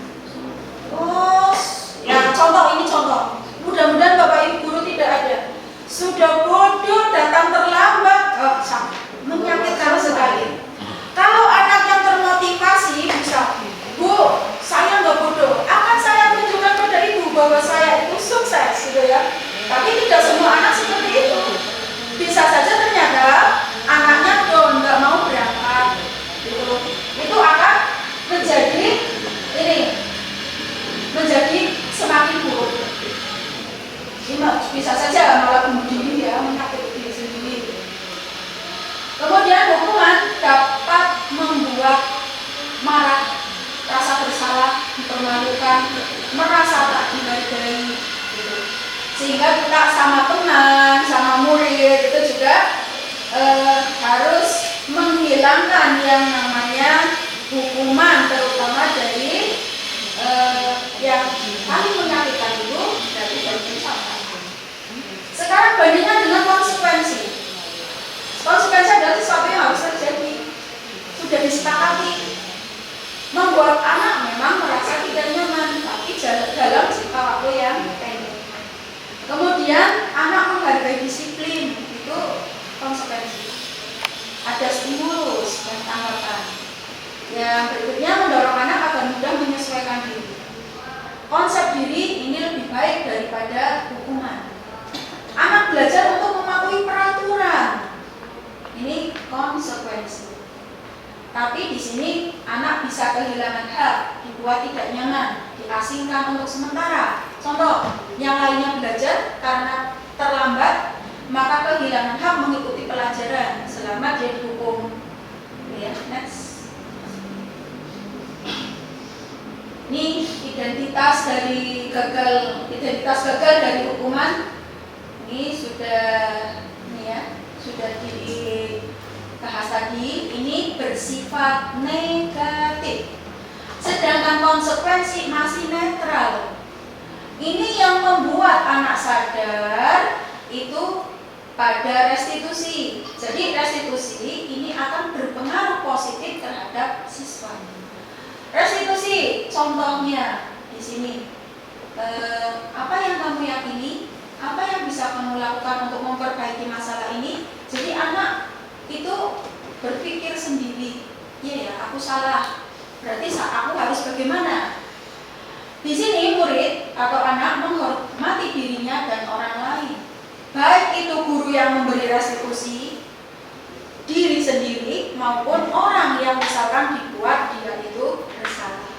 Oh, ya contoh ini contoh. Mudah-mudahan Bapak Ibu guru tidak ada. Sudah bodoh datang terlambat, menyakitkan sekali. Kalau anak yang termotivasi bisa, Bu, saya nggak bodoh. Akan saya tunjukkan pada ibu bahwa saya itu sukses, gitu ya. Tapi tidak semua anak seperti itu. Bisa saja ternyata anaknya down, nggak mau berangkat, gitu. Itu akan menjadi semakin buruk. Bisa saja malah bunuh diri ya, menyakiti diri sendiri. Kemudian hukuman dapat membuat marah, rasa bersalah, dipermalukan, merasa tak dihargai, gitu. Sehingga kita sama teman, sama murid itu juga harus menghilangkan yang namanya hukuman, terutama dari yang paling menyakitkan itu dari ucapan. Sekarang bandingkan dengan konsekuensi. Konsekuensi adalah sesuatu yang harus terjadi, sudah disepakati. Membuat anak memang merasa tidak nyaman, tapi dalam jangka waktu yang pendek. Kemudian anak menghargai disiplin, itu konsekuensi. Ada stimulus dan tanggapan. Yang berikutnya mendorong anak agar mudah menyesuaikan diri. Konsep diri ini lebih baik daripada hukuman. Anak Tapi di sini anak bisa kehilangan hak, dibuat tidak nyaman, diasingkan untuk sementara. Contoh, yang lainnya belajar karena terlambat, maka kehilangan hak mengikuti pelajaran selama dia dihukum. Ya, next. Ini identitas gagal dari hukuman. Ini sudah dibahas tadi. Ini bersifat negatif. Sedangkan konsekuensi masih netral. Ini yang membuat anak sadar itu pada restitusi. Jadi restitusi ini akan berpengaruh positif terhadap siswa. Restitusi, contohnya di sini. Apa yang kamu yakini? Apa yang bisa kamu lakukan untuk memperbaiki masalah ini? Jadi anak itu berpikir sendiri. Iya ya, aku salah. Berarti aku harus bagaimana? Di sini murid atau anak menghormati dirinya dan orang lain. Baik itu guru yang memberi restitusi, diri sendiri, maupun orang yang misalkan dibuat dia itu bersalah.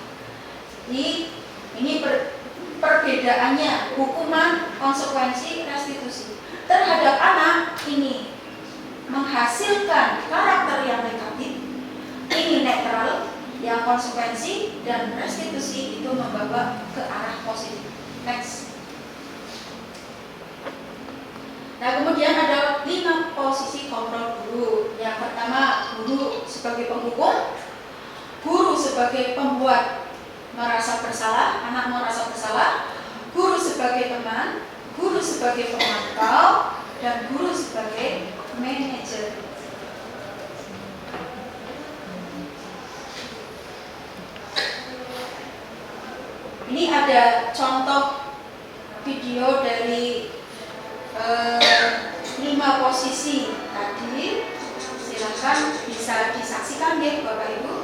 Jadi ini perbedaannya, hukuman, konsekuensi, restitusi. Terhadap anak ini menghasilkan karakter yang negatif, ini netral, yang konsekuensi dan restitusi itu membawa ke arah positif. Next. Nah, kemudian ada 5 posisi kontrol guru. Yang pertama, guru sebagai penghukum, guru sebagai pembuat merasa bersalah, anak merasa bersalah, guru sebagai teman, guru sebagai pemantau, dan guru sebagai manajer. Ini ada contoh video dari 5 posisi tadi. Silakan bisa disaksikan ya Bapak Ibu.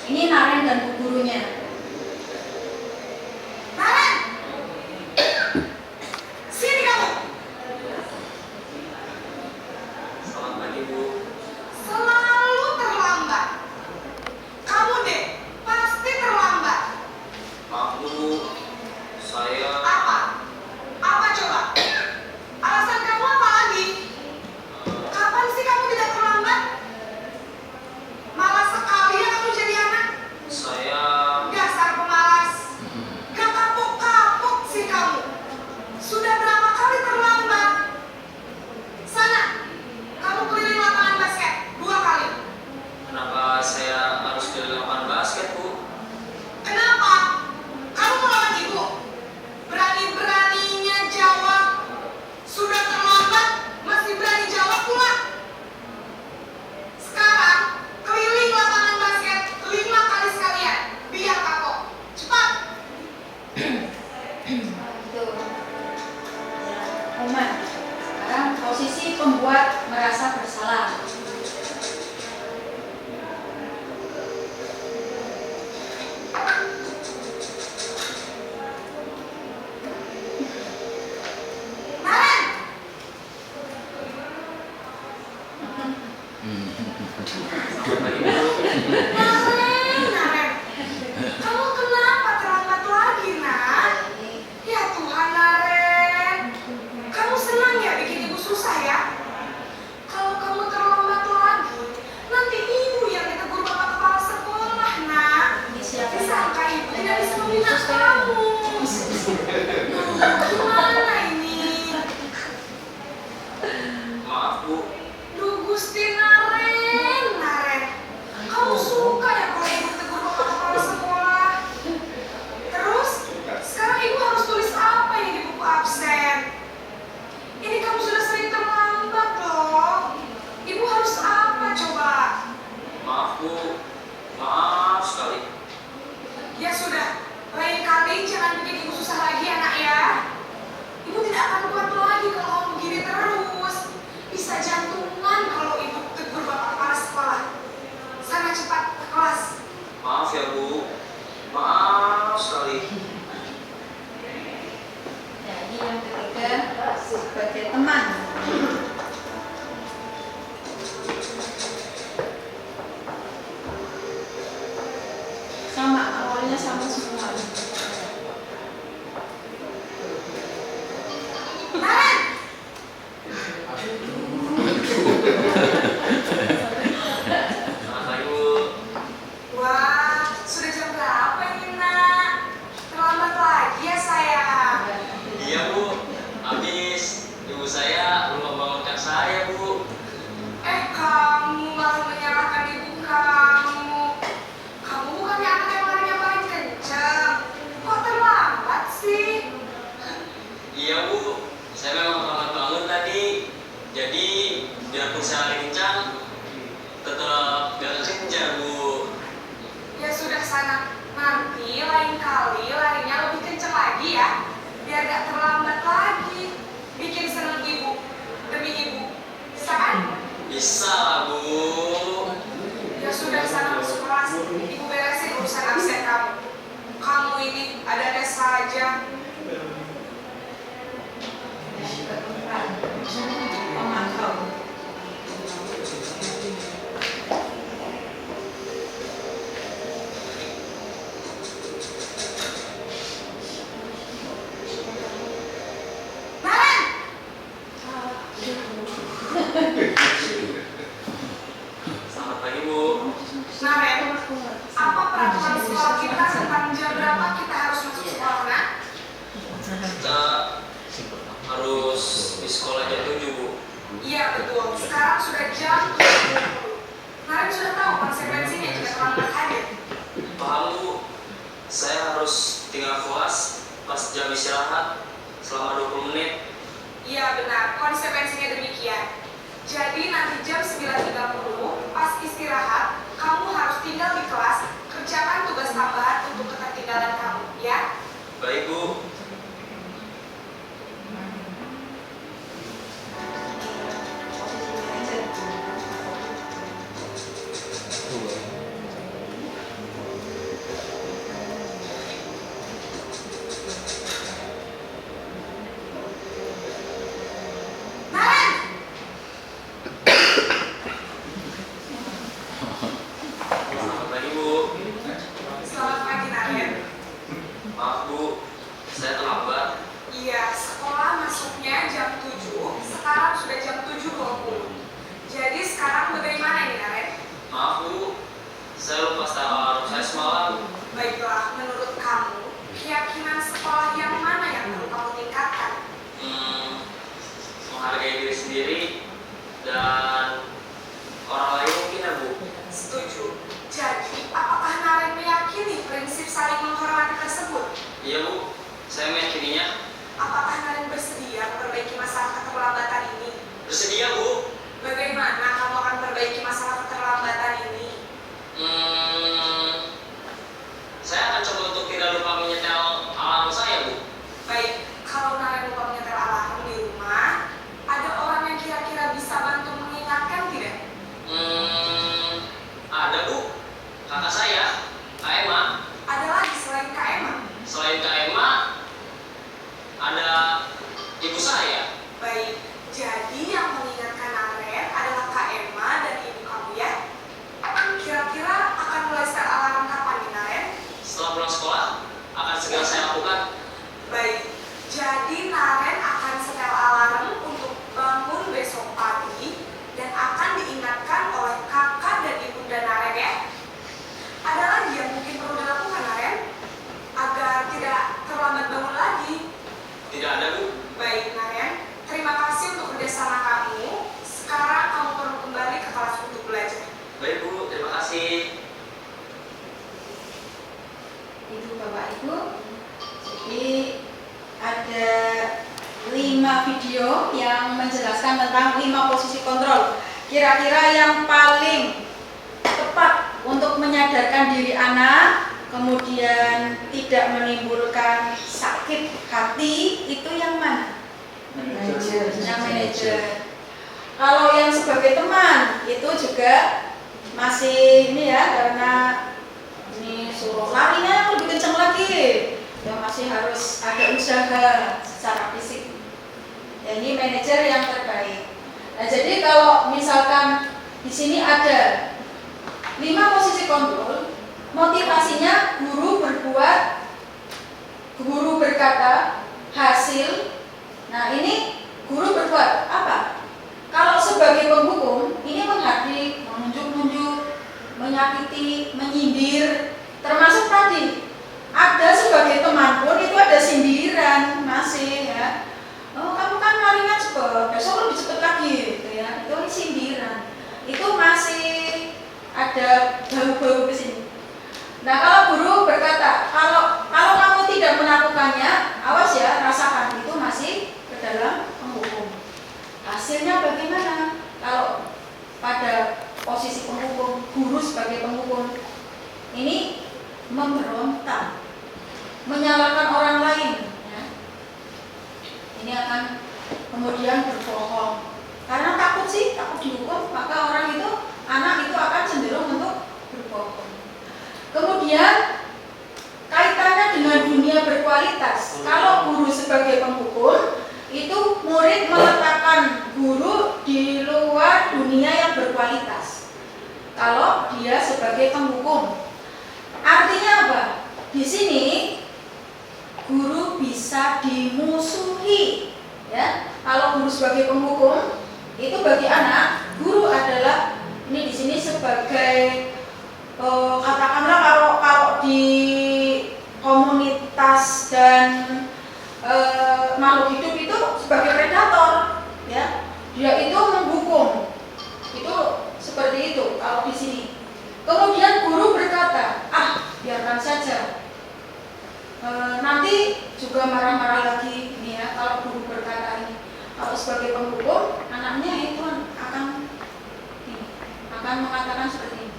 Ini Naren dan bu gurunya. Naren, sini kamu. Selamat pagi, Bu. Selalu terlambat. Kamu deh, pasti terlambat. Maaf, Bu. Saya Apa? Apa coba? Alasan kamu apa lagi? Kapan sih kamu tidak terlambat? Malas sekali ya kamu jadi anak. saya Dasar pemalas. Gak kapok-kapok sih kamu. Sudah berapa kali terlambat? Sana, kamu keliling lapangan basket 2 kali. kenapa saya harus ke lapangan basket, Bu? Kenapa? Kamu melawan ibu? Berani-beraninya jawab. Sudah terlambat, masih berani jawab pula. Sekarang, keliling lapangan basket 5 kali sekalian. Biar kapok. Cepat. Itu. Oman. Sekarang posisi pembuat merasa bersalah. Naren, Selamat pagi, Bu. Naren. Kamu kenapa terlambat lagi, nak? Ya Tuhan, Naren. Kamu senang ya bikin ibu susah ya? Kalau kamu terlambat lagi, nanti ibu yang ditegur bapak kepala sekolah, nak. Ini siapa? Disangka ibu tidak bisa membina kamu. Gimana ini? Maaf, Bu. Duh Gusti Naren, Naren. Kamu suka ya kalau ibu tegur bapak kepala sekolah? Terus, sekarang ibu harus tulis apa ini di buku absen? Ini kamu sudah sering terlambat loh. Ibu harus apa coba? Maaf, Bu. Maaf sekali. Ya sudah, lain kali jangan bikin ibu susah lagi anak ya. Ibu tidak akan kuat lagi kalau kamu begini terus. Bisa jantungan kalau ibu tegur bapak kepala sekolah. Sana cepat ke kelas. Maaf ya, Bu. Maaf sekali. Ya, ini yang ketiga sebagai teman. sih, ada saja. Pemantau. Naren, Selamat pagi, Bu. Naren, apa peraturan sekolah kita tentang jam berapa kita harus masuk sekolah, Nak? Kita harus di sekolah jam 7, Bu. Iya betul, sekarang sudah jam 7. Naren sudah tahu konsekuensinya jika terlambat hadir. Paham, Bu. Saya harus tinggal kelas pas jam istirahat selama 20 menit. Iya benar, konsekuensinya demikian. Jadi nanti jam 9.30 pas istirahat, kamu harus tinggal di kelas, kerjakan tugas tambahan untuk ketertinggalan kamu, ya? Baik, Bu. Naren, Selamat pagi, Bu. selamat pagi Naren. Maaf, Bu. Saya terlambat. Iya, sekolah masuknya jam 7, sekarang sudah jam 7.20. Jadi sekarang bagaimana ini Naren? Maaf, Bu. Saya lupa setel alarm saya semalam. Baiklah, menurut kamu, keyakinan sekolah yang mana yang perlu kamu tingkatkan? Menghargai diri sendiri dan orang lain mungkin, ya, Bu. Setuju. Jadi, apakah Naren meyakini prinsip saling menghormati tersebut? Iya, Bu. Saya meyakininya. Apakah Naren bersedia memperbaiki masalah keterlambatan ini? Bersedia, Bu. Bagaimana kamu akan memperbaiki masalah keterlambatan ini? Saya akan coba untuk tidak lupa menyetel alarm saya, Bu. Baik, kalau Naren lupa menyetel alarm di rumah, ada orang yang kira-kira bisa bantu mengingatkan tidak? Ada, Bu. Kakak saya, Kak Emma. Ada lagi selain Kak Emma? Selain Kak Emma, ada ibu saya. Baik, jadi yang mengingatkan Naren adalah Kak Emma dan ibu kamu ya? Kira-kira akan mulai setel alarm kapan nih Naren? Setelah pulang sekolah, akan segera saya lakukan. Baik, jadi Naren akan setel alarm untuk bangun besok pagi dan akan diingatkan oleh kakak dan ibunda Naren ya. Ada lagi yang mungkin perlu dilakukan Naren agar tidak terlambat bangun lagi. Tidak ada, Bu. Baik Naren, terima kasih untuk kerjasama kamu. Sekarang kamu perlu kembali ke kelas untuk belajar. Baik, Bu. Terima kasih. Itu Bapak Ibu. Jadi ada 5 video yang menjelaskan tentang 5 posisi kontrol. Kira-kira yang paling tepat untuk menyadarkan diri anak, kemudian tidak menimbulkan sakit hati, itu yang mana? Yang manajer. Kalau yang sebagai teman itu juga masih ini ya, karena ini suruh larinya lebih kencang lagi, ya masih harus ada usaha secara fisik. Ya, ini manajer yang terbaik. Nah, jadi kalau misalkan di sini ada 5 posisi kontrol, motivasinya guru berkata, hasil. Nah, ini guru berbuat apa? Kalau sebagai penghukum, ini menghardik, menunjuk-nunjuk, menyakiti, menyindir, termasuk tadi ada sebagai teman pun itu ada sindiran masih ya. Oh, kamu kan larinya cepet, besok lebih cepet lagi gitu ya. Itu sindiran. Itu masih ada bau-bau di sini. Nah, kalau guru berkata, kalau kamu tidak melakukannya, awas ya, rasakan, itu masih ke dalam penghukum. Hasilnya bagaimana? Kalau pada posisi penghukum, guru sebagai penghukum ini memberontak, menyalahkan orang lain, ya. Ini akan kemudian berbohong karena takut dihukum, maka anak itu akan cenderung untuk berbohong. Kemudian kaitannya dengan sini guru bisa dimusuhi, ya. Kalau guru sebagai penghukum, itu bagi anak, guru adalah ini di sini sebagai katakanlah kalau di komunitas dan makhluk hidup itu sebagai predator, ya. Dia itu menghukum, itu seperti itu kalau di sini. Kemudian guru berkata, biarkan saja. Nanti juga marah-marah lagi nih ya kalau guru berkata ini. Kalau sebagai penghukum, anaknya itu akan mengatakan seperti ini.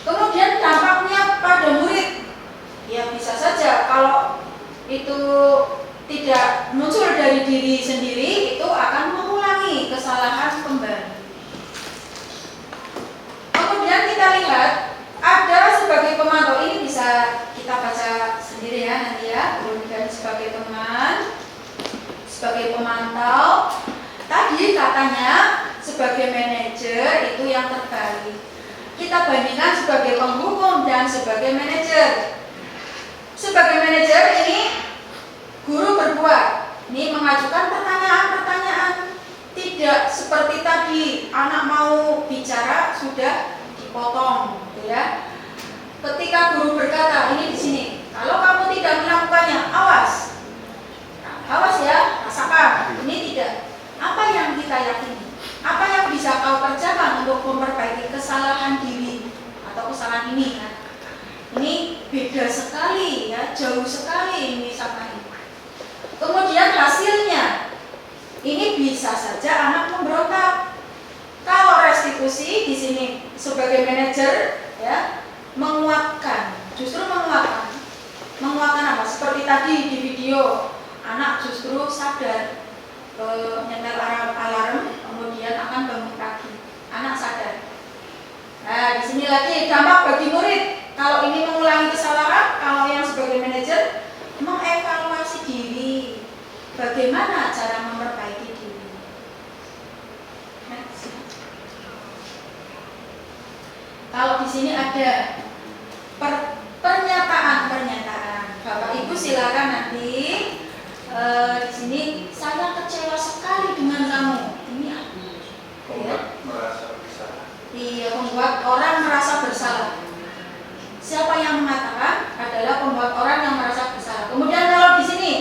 Kemudian dampaknya pada murid, ya bisa saja kalau itu tidak muncul dari diri sendiri, itu akan mengulangi kesalahan kembali. Kemudian kita lihat ada sebagai pemantau, ini bisa kita baca sendiri ya nanti ya. Kemudian sebagai teman, sebagai pemantau, tadi katanya sebagai manajer itu yang terbalik. Kita bandingkan sebagai penghukum dan sebagai manajer. Sebagai manajer ini guru berbuat, ini mengajukan pertanyaan-pertanyaan, tidak seperti tadi anak mau bicara sudah dipotong, gitu ya. Ketika guru berkata ini di sini, kalau kamu tidak melakukannya, awas ya, rasakan. Ini tidak. Apa yang kita yakini? Apa yang bisa kau kerjakan untuk memperbaiki kesalahan diri atau kesalahan ini? Kan? Ini beda sekali ya, jauh sekali ini sama ini. Kemudian hasilnya, ini bisa saja anak memberontak. Kalau restitusi di sini sebagai manajer ya menguatkan, justru menguatkan apa? Seperti tadi di video, anak justru sadar nyetel alarm, kemudian akan bangun pagi. Anak sadar. Nah, di sini lagi dampak bagi murid. Kalau ini mengulangi kesalahan, kalau yang sebagai manajer mengevaluasi diri, bagaimana cara memperbaiki diri. Kalau di sini ada pernyataan. Bapak Ibu silakan nanti di sini saya kecewa sekali dengan kamu. Ini apa? Merasa bersalah. Iya, membuat orang merasa bersalah. Siapa yang mengatakan adalah pembuat orang yang merasa bersalah. Kemudian kalau di sini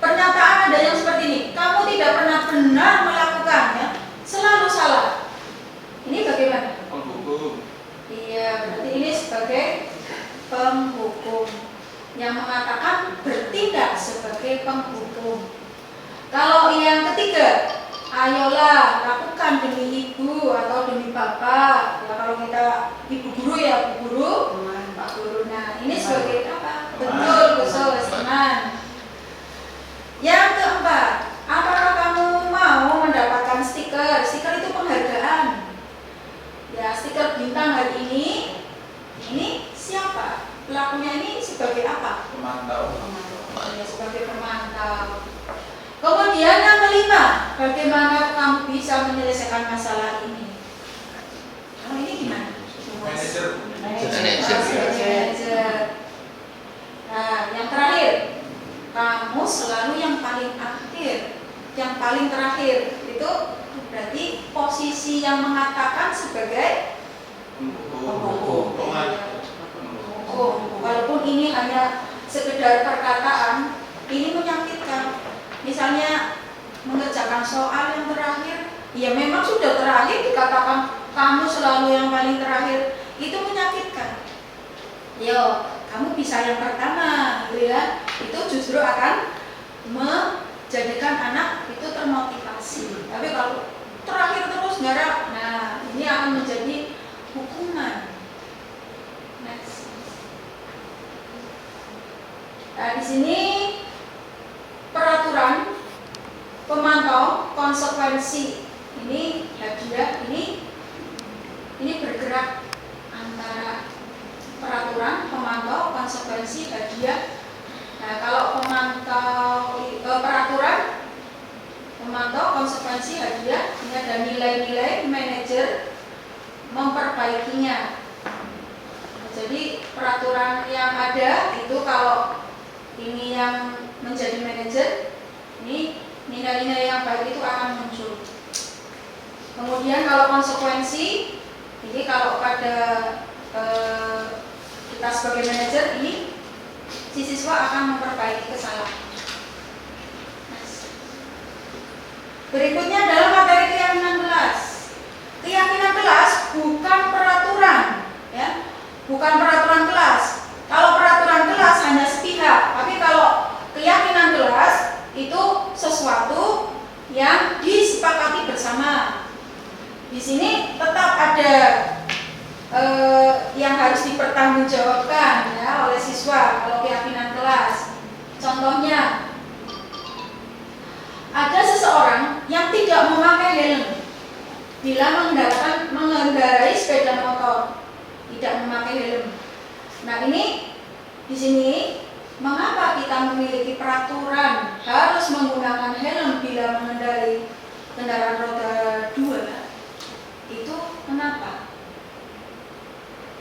pernyataan ada yang seperti ini, kamu tidak pernah benar melakukannya, selalu salah. Ini bagaimana? Penghukum. Iya, berarti ini sebagai penghukum yang mengatakan bertindak sebagai penghukum. Kalau yang ketiga, ayolah lakukan demi ibu atau demi bapak. Ya, kalau kita ibu guru ya ibu guru, pak guru. Nah ini sebagai apa? Betul, khusus teman. Yang keempat, apakah kamu mau mendapatkan stiker? Stiker itu penghargaan. Ya, stiker bintang hari ini siapa? Pelakunya ini sebagai apa? Pemantau. Ya, sebagai pemantau. Kemudian yang kelima, bagaimana kamu bisa menyelesaikan masalah ini? Kalau ini gimana? Manajer. Manajer. Nah, yang terakhir, kamu selalu yang paling akhir, yang paling terakhir. Itu berarti posisi yang mengatakan sebagai Penghukum. Walaupun ini hanya sekedar perkataan, ini menyakitkan. Misalnya mengerjakan soal yang terakhir, ya memang sudah terakhir dikatakan kamu selalu yang paling terakhir, itu menyakitkan. Yo, kamu bisa yang pertama, gitu ya. Itu justru akan menjadikan anak itu termotivasi. Tapi kalau terakhir terus garap, nah ini akan menjadi hukuman. Next. Nah, di sini peraturan pemantau konsekuensi ini hadiah ini bergerak antara peraturan pemantau konsekuensi hadiah. Nah, kalau peraturan pemantau konsekuensi hadiah ini ada nilai-nilai manajer memperbaikinya. Jadi peraturan yang ada itu kalau ini yang menjadi manajer, ini nilai-nilai yang baik itu akan muncul. Kemudian kalau konsekuensi, ini kalau pada kita sebagai manajer, ini si siswa akan memperbaiki kesalahan. Berikutnya adalah materi keyakinan kelas. Keyakinan kelas bukan peraturan, ya, bukan peraturan kelas. Kalau peraturan kelas hanya sepihak, tapi kalau keyakinan kelas itu sesuatu yang disepakati bersama. Di sini tetap ada yang harus dipertanggungjawabkan ya oleh siswa kalau keyakinan kelas. Contohnya, ada seseorang yang tidak memakai helm bila mengendarai sepeda motor, tidak memakai helm. Nah, ini di sini mengapa kita memiliki peraturan harus menggunakan helm bila mengendarai kendaraan roda 2? Itu kenapa?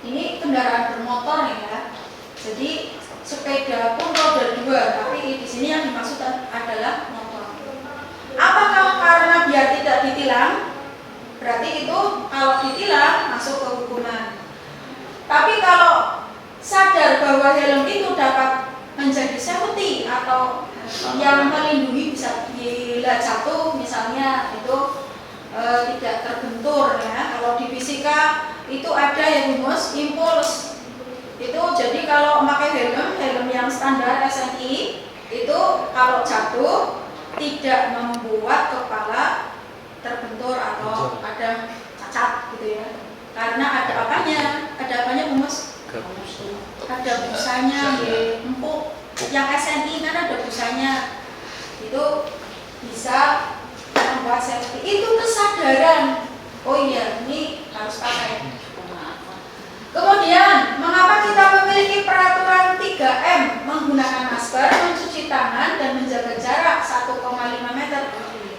Ini kendaraan bermotor ya. Jadi sepeda pun roda 2, tapi di sini yang dimaksud adalah motor. Apakah karena biar tidak ditilang? Berarti itu kalau ditilang masuk ke hukuman. Tapi kalau sadar bahwa helm itu dapat menjadi safety atau yang melindungi bisa bila jatuh misalnya itu tidak terbentur ya. Kalau di fisika itu ada yang rumus impuls itu, jadi kalau memakai helm yang standar SNI itu kalau jatuh tidak membuat kepala terbentur atau ada cacat gitu ya, karena ada apanya rumus, ada busanya empuk. Yang SNI kan ada busanya, itu bisa membuat safety. Itu kesadaran, oh iya ini harus pakai. Kemudian, mengapa kita memiliki peraturan 3M menggunakan masker, mencuci tangan, dan menjaga jarak 1,5 meter?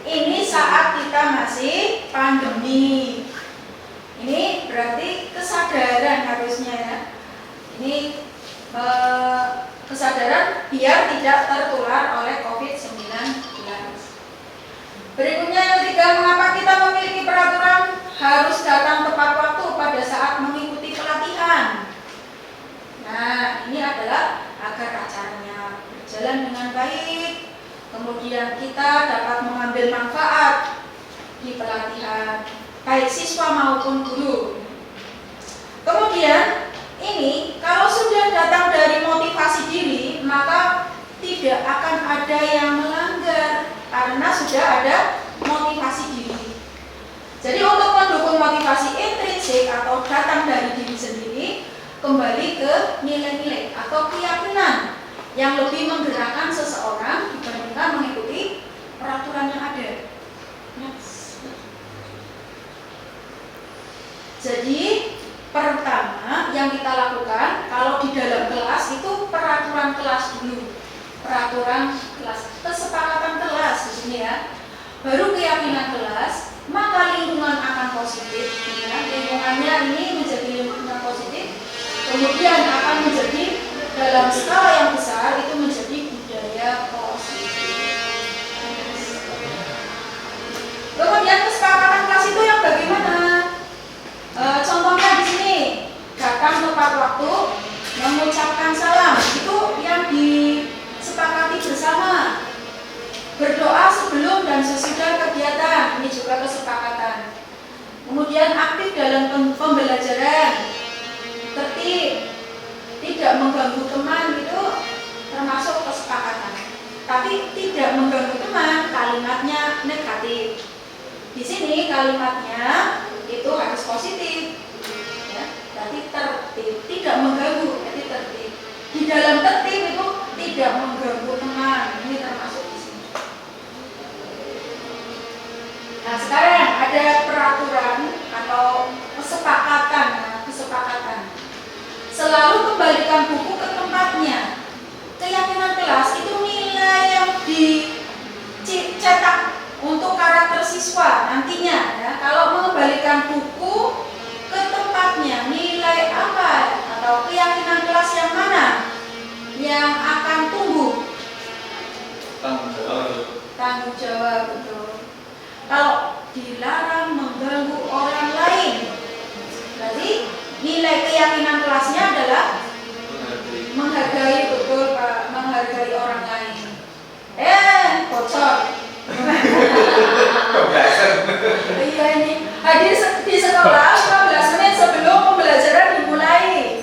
Ini saat kita masih pandemi. Ini berarti kesadaran harusnya ya. Ini kesadaran biar tidak tertular oleh COVID-19. Berikutnya yang ketiga, mengapa kita memiliki peraturan harus datang tepat waktu pada saat mengikuti pelatihan? Nah, ini adalah agar acaranya berjalan dengan baik, kemudian kita dapat mengambil manfaat di pelatihan, baik siswa maupun guru. Kemudian ini kalau sudah datang dari motivasi diri, maka tidak akan ada yang melanggar karena sudah ada motivasi diri. Jadi untuk mendukung motivasi intrinsik atau datang dari diri sendiri, kembali ke nilai-nilai atau keyakinan yang lebih menggerakkan seseorang dibandingkan mengikuti peraturan yang ada. Jadi pertama yang kita lakukan kalau di dalam kelas itu peraturan kelas dulu, peraturan kelas, kesepakatan kelas di sini ya. Baru keyakinan kelas, maka lingkungan akan positif. Ya. Lingkungannya ini menjadi lingkungan positif, kemudian akan menjadi dalam skala yang besar itu menjadi budaya positif. Kemudian kesepakatan kelas itu yang bagaimana? Contohnya di sini, datang tepat waktu, mengucapkan salam, itu yang disepakati bersama. Berdoa sebelum dan sesudah kegiatan, ini juga kesepakatan. Kemudian aktif dalam pembelajaran, tertib, tidak mengganggu teman, itu termasuk kesepakatan. Tapi tidak mengganggu teman, kalimatnya negatif. Di sini kalimatnya itu harus positif, ya, berarti tertib, tidak mengganggu, berarti tertib. Di dalam tertib itu tidak mengganggu teman, ini termasuk di sini. Nah sekarang ada peraturan atau kesepakatan, selalu kembalikan buku ke tempatnya. Keyakinan kelas itu nilai yang dicetak untuk karakter siswa nantinya ya. Kalau mengembalikan buku ke tempatnya, nilai apa atau keyakinan kelas tanggung jawab, betul. Kalau dilarang mengganggu orang lain, berarti nilai keyakinan kelasnya adalah menghargai, betul Pak, menghargai orang lain. Bocor. Iya ini hadir di sekolah 15 menit sebelum pembelajaran dimulai.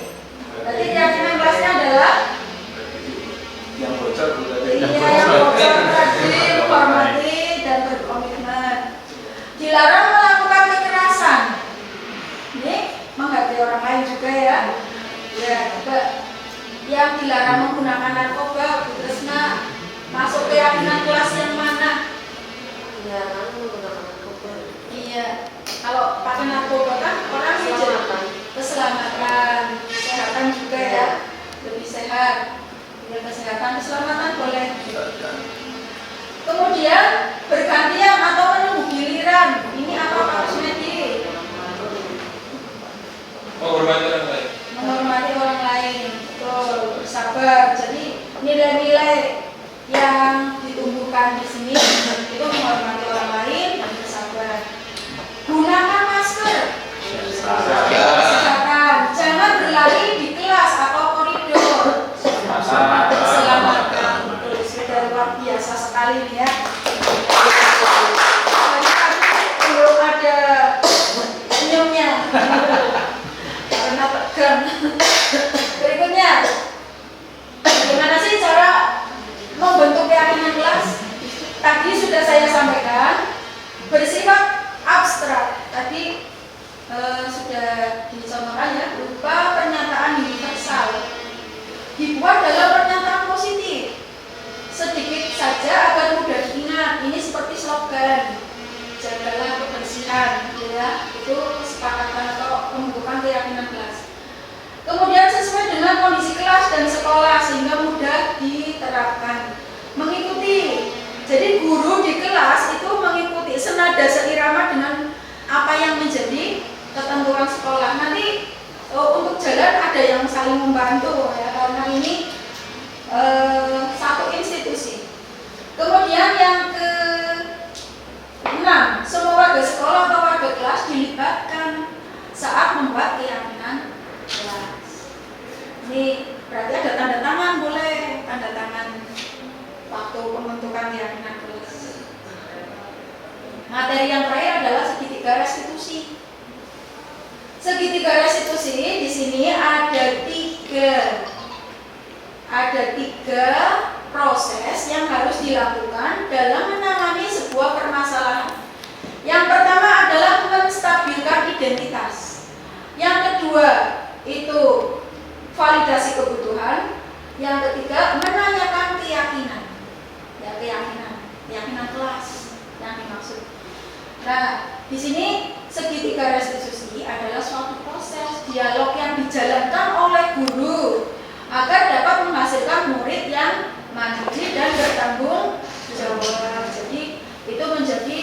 Berarti keyakinan kelasnya adalah yang bocor iya, yang bocor tadi menghormati dan berkomitmen. Dilarang melakukan kekerasan. Ini menghargai orang lain juga ya. Ya, yang dilarang menggunakan narkoba, Bu Tresna, masuk keyakinan kelas yang mana? Dilarang menggunakan narkoba. Iya, kalau pakai narkoba kan orang Keselamatan. keselamatan, kesehatan juga ya, lebih sehat. Ya, kesehatan, keselamatan boleh. Kemudian bergantian atau menunggu giliran. Ini apa Pak Kusmedi? menghormati orang lain. Menghormati orang lain, betul, bersabar. Jadi nilai-nilai yang ditumbuhkan di sini itu menghormati orang lain dan bersabar. Gunakan masker. Kesehatan. Jangan berlari di kelas atau koridor. Keselamatan. Betul, sudah luar biasa sekali nih ya. Belum ada senyumnya karena tegang. Berikutnya, bagaimana sih cara membentuk keyakinan kelas? Tadi sudah saya sampaikan, bersifat abstrak. Tadi sudah dicontohkan ya, berupa pernyataan universal. Dibuat dalam pernyataan positif, sedikit saja agar mudah diingat. Ini seperti slogan, jagalah kebersihan, ya. Itu kesepakatan atau pembentukan keyakinan kelas. Kemudian sesuai dengan kondisi kelas dan sekolah sehingga mudah diterapkan. Mengikuti, jadi guru di kelas itu mengikuti senada seirama dengan apa yang menjadi ketentuan sekolah. Nanti untuk jalan ada yang saling membantu ya, karena ini satu institusi. Kemudian yang ke-6, semua warga sekolah atau warga kelas dilibatkan saat membuat keyakinan kelas. Ini berarti ada tanda tangan, boleh tanda tangan waktu pembentukan keyakinan kelas. Materi yang terakhir adalah segitiga restitusi. Segitiga restitusi di sini ada tiga proses yang harus dilakukan dalam menangani sebuah permasalahan. Yang pertama adalah menstabilkan identitas. Yang kedua itu validasi kebutuhan. Yang ketiga menanyakan keyakinan. Ya, keyakinan kelas yang dimaksud. Nah, di sini segitiga restitusi adalah suatu proses dialog yang dijalankan oleh guru agar dapat menghasilkan murid yang mandiri dan bertanggung jawab. Jadi itu menjadi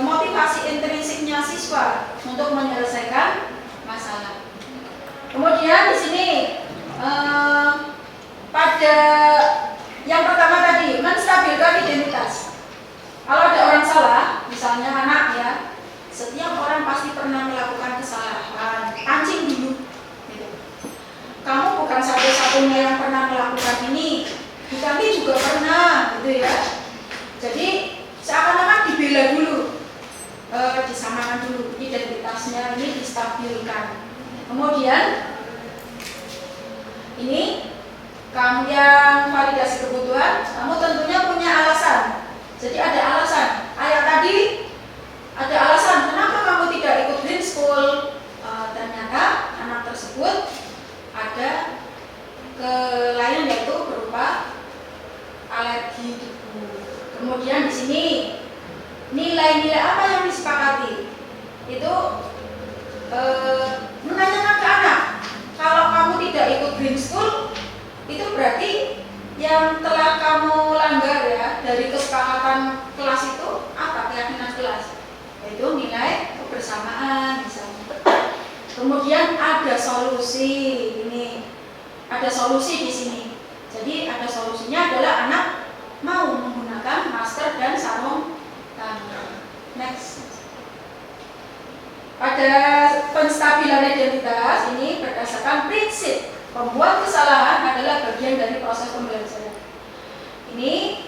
motivasi intrinsiknya siswa untuk menyelesaikan masalah. Kemudian di sini pada yang pertama tadi menstabilkan identitas. Kalau ada orang salah, misalnya anak ya, setiap orang pasti pernah melakukan kesalahan. Pancing dulu. Gitu. Kamu bukan satu-satunya yang pernah melakukan ini. Kami juga pernah, gitu ya. Jadi seakan-akan dibela dulu, disamakan dulu identitasnya, ini distabilkan. Kemudian ini kamu yang validasi kebutuhan, kamu tentunya punya alasan. Jadi ada alasan. Ayat tadi ada alasan kenapa kamu tidak ikut green school. Ternyata anak tersebut ada kelainan yaitu berupa alergi debu. Kemudian di sini nilai-nilai apa yang disepakati? Itu menanyakan ke anak, kalau kamu tidak ikut green school, itu berarti yang telah kamu langgar ya dari kesepakatan kelas itu apa? Keyakinan kelas, yaitu nilai kebersamaan misalnya. Kemudian ada solusi, ini ada solusi di sini. Jadi ada solusinya adalah anak mau menggunakan masker penstabilan identitas ini berdasarkan prinsip pembuat kesalahan adalah bagian dari proses pembelajaran. Ini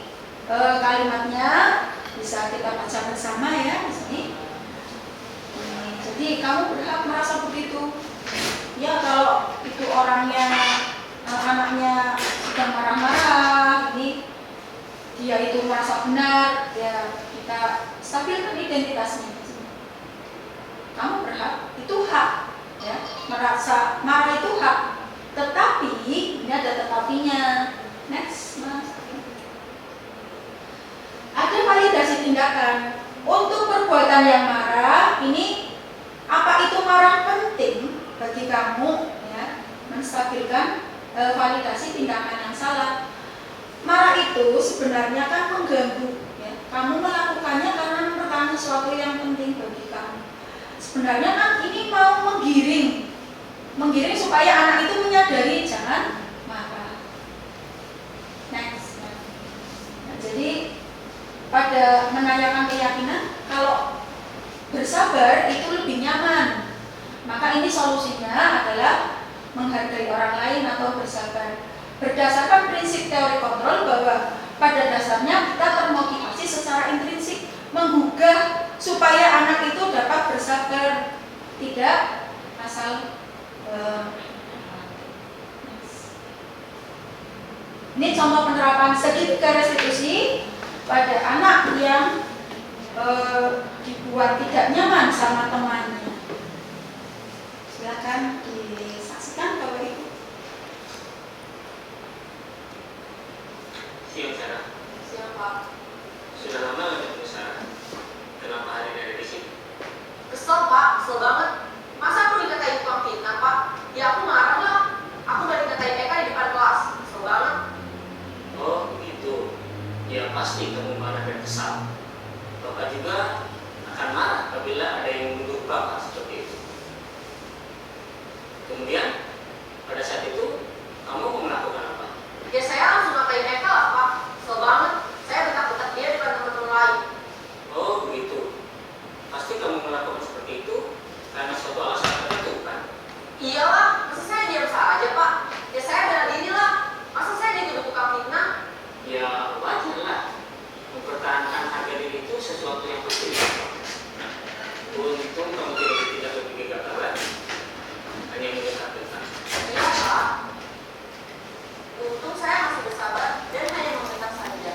kalimatnya bisa kita baca bersama ya di sini. Jadi kamu berhak merasa begitu. Ya kalau itu orangnya anaknya sedang marah-marah, ini dia itu merasa benar, ya kita stabilkan identitasnya. Kamu berhak, itu hak, ya merasa marah itu hak. Tetapi ini ada tetapinya. Next, mas. Ada validasi tindakan untuk perbuatan yang marah. Ini apa itu marah penting bagi kamu, ya menstabilkan validasi tindakan yang salah. Marah itu sebenarnya kan mengganggu, ya. Kamu melakukannya karena merupakan sesuatu yang penting bagi kamu. Sebenarnya kan ini mau menggiring supaya anak itu menyadari jangan marah. Next. Nah, jadi pada menanyakan keyakinan, kalau bersabar itu lebih nyaman. Maka ini solusinya adalah menghargai orang lain atau bersabar. Berdasarkan prinsip teori kontrol bahwa pada dasarnya kita termotivasi secara intrinsik menggugah supaya anak itu dapat bersabar, tidak asal ini contoh penerapan segitiga restitusi pada anak yang dibuat tidak nyaman sama temannya. Silakan disaksikan Bapak Ibu. Siang Sarah. Siang Pak. Sudah lama nggak ketemu Sarah? Kenapa hari ini ada di sini? Kesel Pak, kesel banget. Masa aku dikatain tukang fitnah Pak? Ya aku marah lah. Aku udah dikatain Eka di depan kelas. Kesel banget. Oh begitu. Ya pasti kamu marah dan kesal. Bapak juga akan marah apabila ada yang menuduh Bapak seperti itu. Kemudian pada saat itu kamu mau melakukan apa? Ya saya langsung ngatain Eka lah Pak. Kesel banget. Saya bentak-bentak dia depan teman-teman lain. Oh begitu. Pasti kamu melakukan seperti itu karena suatu alasan tertentu kan? Iyalah, masa saya diam saja Pak? Ya saya bela diri lah. Masa saya dituduh tukang fitnah? Ya wajar lah. Mempertahankan harga diri itu sesuatu yang penting. Untung kamu tidak berpikir gagal lagi. Hanya mengentak-entak. Iya Pak. Untung saya masih bersabar dan hanya membentak saja.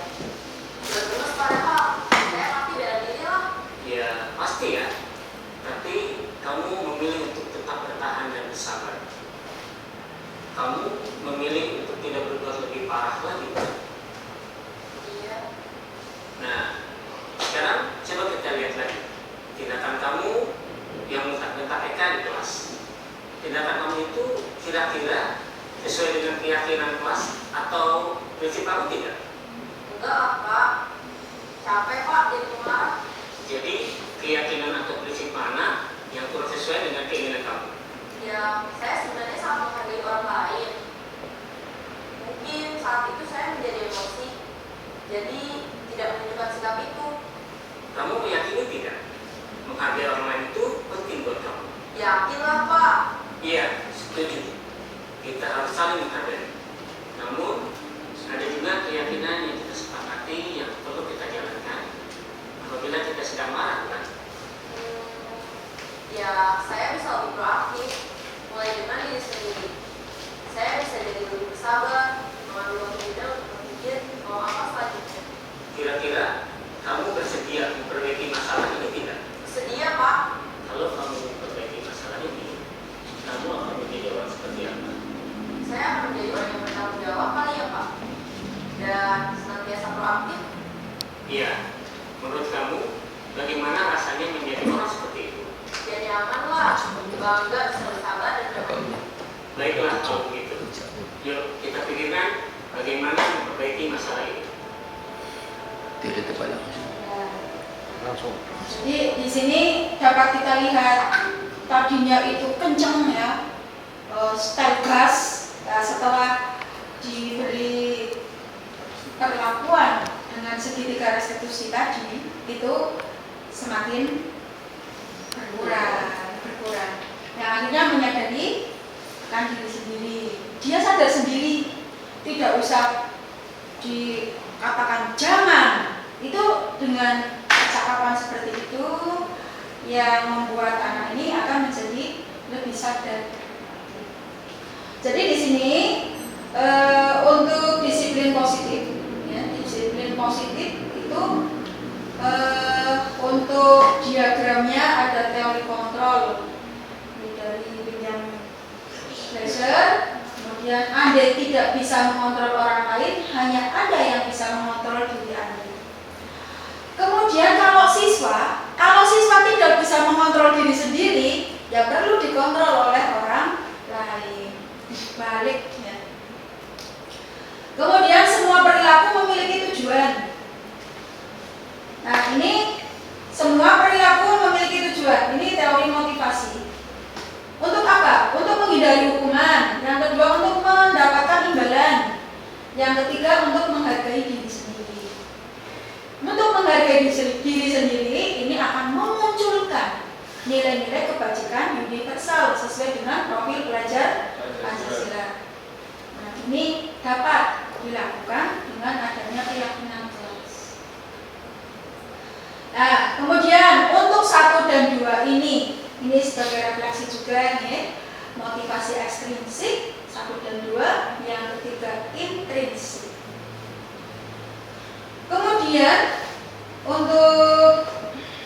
Sudah gemes padahal. Saya pasti bela diri lah. Ya pasti ya. Tapi kamu memilih untuk tetap bertahan dan bersabar. Kamu memilih untuk tidak berbuat lebih parah lagi. Iya. Nah, sekarang coba kita lihat lagi tindakan kamu yang mengentak Eka di kelas. Tindakan kamu itu kira-kira sesuai dengan keyakinan kelas atau prinsip kamu tidak? Enggak Pak. Capek Pak jadi pemarah. Jadi keyakinan atau prinsip mana yang kurang sesuai dengan keinginan kamu? Ya, saya sebenarnya sangat menghargai orang lain. Mungkin saat itu saya menjadi emosi, jadi tidak menunjukkan sikap itu. Kamu meyakini tidak? Menghargai orang lain itu penting buat kamu. Yakinlah Pak. Iya, setuju. Kita harus saling menghargai. Namun, ada juga keyakinan yang kita sepakati yang perlu kita jalankan apabila kita sedang marah, kan? Ya, saya bisa lebih proaktif, mulai dengan diri sendiri. Saya bisa jadi lebih bersabar, mengambil waktu jeda untuk berpikir mau apa selanjutnya. Kira-kira kamu bersedia memperbaiki masalah ini tidak? Sedia Pak. Kalau kamu memperbaiki masalah ini, kamu akan menjadi orang seperti apa? Saya akan menjadi orang yang bertanggung jawab kali ya Pak. Dan senantiasa proaktif. Iya. Menurut kamu, bagaimana rasanya menjadi orang seperti itu? Ya nyaman lah, bangga bisa bersabar dan bermain. Baiklah kalau begitu. Yuk kita pikirkan bagaimana memperbaiki masalah ini. Tidak tepat Langsung. Jadi di sini dapat kita lihat tadinya itu kenceng ya, style gas. Nah, setelah diberi perlakuan dengan segitiga restitusi tadi itu semakin berkurang. Yang akhirnya menyadarkan diri sendiri. Dia sadar sendiri, tidak usah dikatakan jangan. Itu dengan percakapan seperti itu yang membuat anak ini akan menjadi lebih sadar. Jadi di sini untuk disiplin positif, ya, disiplin positif itu untuk diagramnya ada teori kontrol dari William Glasser. Kemudian Anda tidak bisa mengontrol orang lain, hanya Anda yang bisa mengontrol diri Anda. Kemudian kalau siswa tidak bisa mengontrol diri sendiri, ya perlu dikontrol oleh orang lain. Balik ya. Kemudian semua perilaku memiliki tujuan. Nah, ini semua perilaku memiliki tujuan. Ini teori motivasi. Untuk apa? Untuk menghindari hukuman. Yang kedua, untuk mendapatkan imbalan. Yang ketiga, untuk menghargai diri sendiri. Untuk menghargai diri sendiri, ini akan memunculkan nilai-nilai kebajikan universal sesuai dengan profil pelajar Pancasila. Nah, ini dapat dilakukan dengan adanya keyakinan kelas. Nah, kemudian untuk 1 dan 2 ini sebagai refleksi juga nih, motivasi ekstrinsik 1 dan 2, yang ketiga intrinsik. Kemudian untuk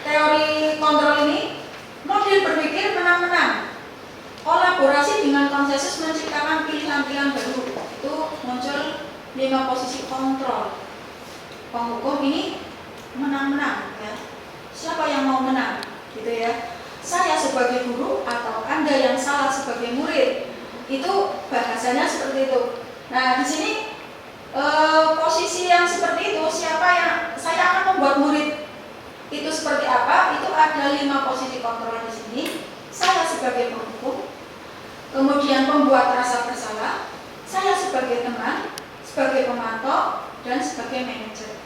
teori kontrol ini, model berpikir menang-menang, kolaborasi dengan konsensus menciptakan pilihan-pilihan baru. Itu muncul 5 posisi kontrol. Penghukum ini menang-menang ya. Siapa yang mau menang? Gitu ya. Saya sebagai guru atau Anda yang salah sebagai murid. Itu bahasanya seperti itu. Nah, di sini posisi yang seperti itu, siapa yang saya akan membuat murid itu seperti apa? Itu ada 5 posisi kontrol di sini. Saya sebagai penghukum, kemudian pembuat rasa bersalah, saya sebagai teman, sebagai pemantau, dan sebagai manajer.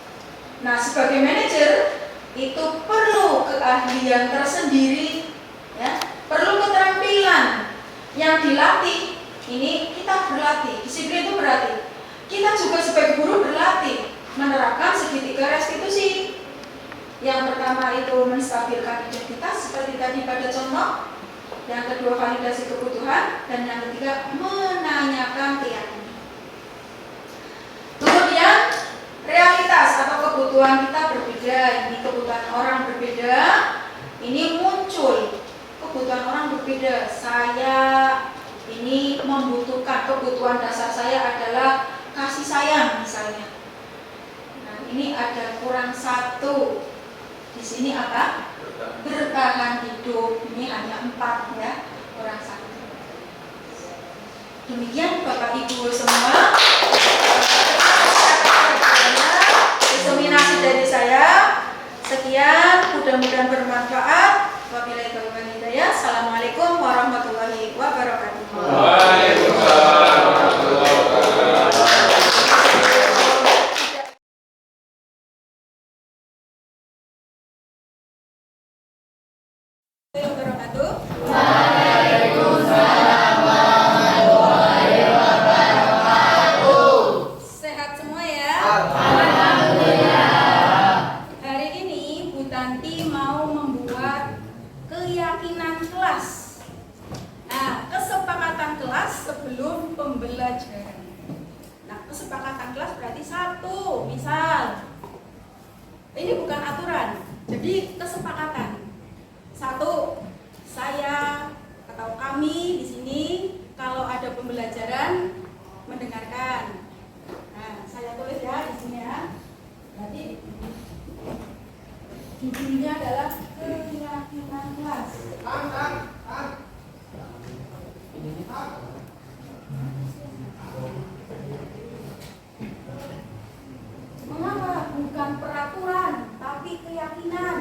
Nah, sebagai manajer itu perlu keahlian tersendiri, ya, perlu keterampilan yang dilatih. Ini kita berlatih, disiplin itu berarti kita juga sebagai guru berlatih menerapkan segitiga restitusi. Yang pertama itu menstabilkan identitas seperti tadi pada contoh. Yang kedua validasi kebutuhan, dan yang ketiga menanyakan keyakinan. Kemudian realitas atau kebutuhan kita berbeda. Ini kebutuhan orang berbeda. Ini muncul kebutuhan orang berbeda. Saya ini membutuhkan, kebutuhan dasar saya adalah kasih sayang misalnya. Nah, ini ada kurang 1. Di sini apa? Bertahan hidup. Ini hanya 4 ya, kurang 1. Demikian Bapak Ibu semua, diseminasi dari saya. Sekian, mudah-mudahan bermanfaat. Wabillahi taufiq wal hidayah. Assalamualaikum warahmatullahi wabarakatuh. Waalaikumsalam warahmatullahi wabarakatuh. Sehat semua ya? Hari ini Bu Tanti mau membuat keyakinan kelas. Nah, kesepakatan kelas sebelum pembelajaran. Nah, kesepakatan kelas berarti 1. Misal, ini bukan aturan, jadi kesepakatan. 1, saya atau kami di sini kalau ada pembelajaran mendengarkan. Nah, saya tulis ya di sini ya. Berarti judulnya adalah keyakinan kelas. Mengapa bukan peraturan tapi keyakinan?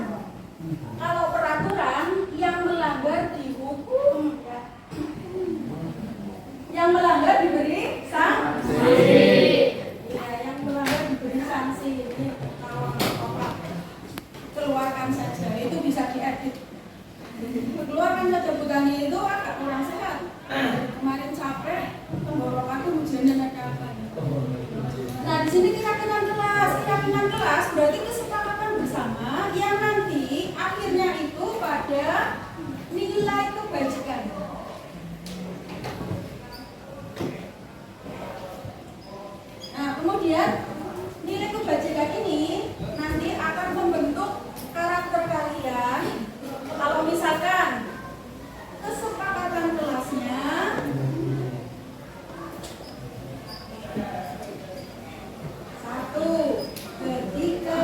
Kalau peraturan yang melanggar dihukum ya. Yang melanggar diberi sanksi. Ya, yang melanggar diberi sanksi. Ini kalau Bapak keluarkan saja, itu bisa diedit. Keluarkan saja, bukan itu kurang sehat. Dari kemarin capek, tenggorokanku hujanan ada apa? Nah di sini keyakinan kelas berarti kesepakatan bersama yang nanti akhirnya itu pada nilai kebajikan. Nah kemudian nilai kebajikan ini nanti akan membentuk karakter kalian. Kalau misalkan kesepakatan kelasnya satu, ketika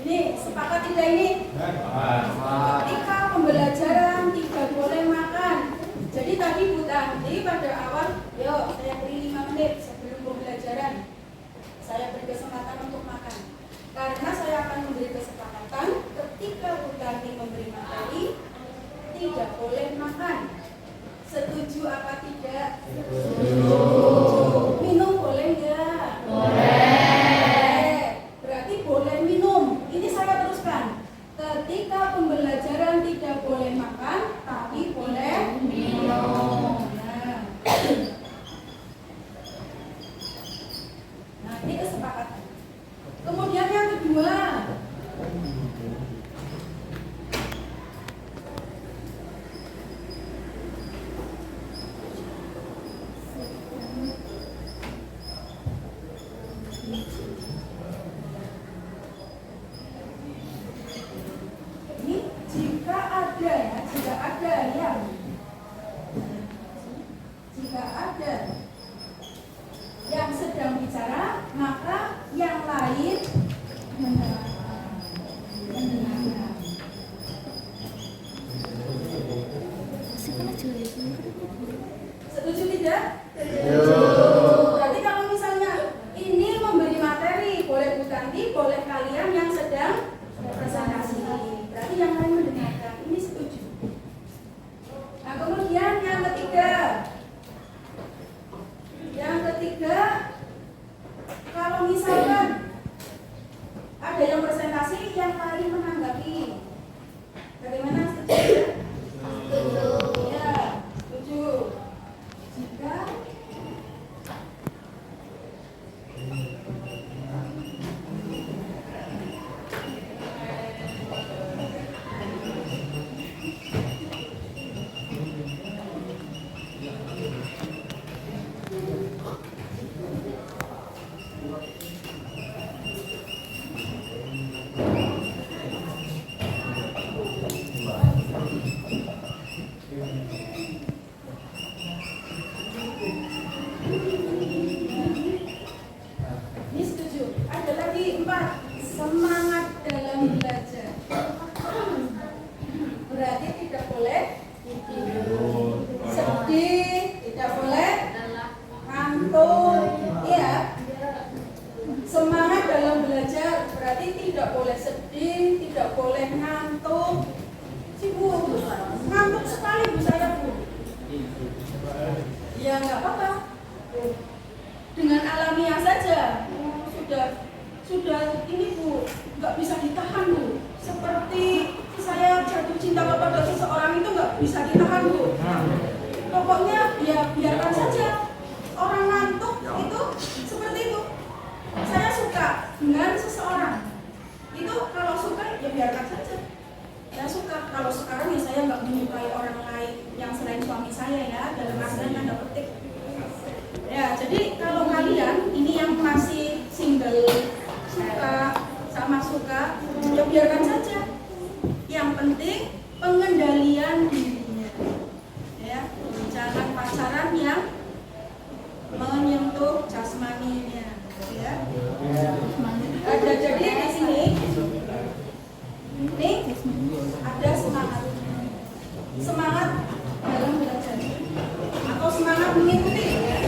ini sepakat tidak ini? Ketika pembelajaran tidak boleh makan. Jadi tadi Bu Tanti pada awal, yuk saya beri 5 menit sebelum pembelajaran. Saya beri kesempatan untuk makan. Karena saya akan memberi kesepakatan ketika Bu Tanti memberi materi tidak boleh makan. Setuju apa tidak? Setuju. Minum boleh enggak? Boleh. Berarti boleh minum. Ini saya teruskan. Ketika pembelajaran tidak boleh makan, tapi boleh minum. Nah, ini kesepakatan. Kemudian yang kedua, ini jika ada yang sedang bicara, maka yang lain mendengarkan. Setuju tidak? Setuju. Berarti kalau misalnya ini memberi materi, boleh Bu Tanti, boleh kalian yang sedang presentasi. Berarti yang lain mendengarkan. Ini setuju. Nah kemudian yang ketiga, kalau misalkan ada yang presentasi, yang lain menanggapi. Bagaimana? Setuju? Setuju. Ya, setuju. Jika ini setuju. Ada lagi 4, semangat dalam belajar. Berarti tidak boleh sedih, tidak boleh ngantuk. Ya, semangat dalam belajar berarti tidak boleh sedih, tidak boleh ngantuk. Si Bu, ngantuk sekali Bu saya Bu. Ya nggak apa-apa. Dengan alamiah saja. Sudah ini Bu, nggak bisa ditahan Bu. Seperti saya jatuh cinta kepada seseorang itu nggak bisa ditahan Bu. Pokoknya ya biarkan saja. Orang ngantuk itu seperti itu. Saya suka dengan seseorang. Itu kalau suka ya biarkan saja. Saya suka. Kalau sekarang ya saya nggak menyukai orang lain yang selain suami saya ya, dalam artian tanda petik. Ya, jadi kalau kalian ini yang masih single, suka, ya biarkan saja. Yang penting pengendalian dirinya. Ya, jangan pacaran yang menyentuh jasmaninya. Ya. Ada jadi di sini. Ini ada semangat dalam belajar atau semangat mengikuti. Ya.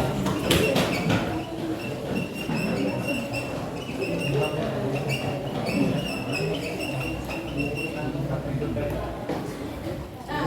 Nah,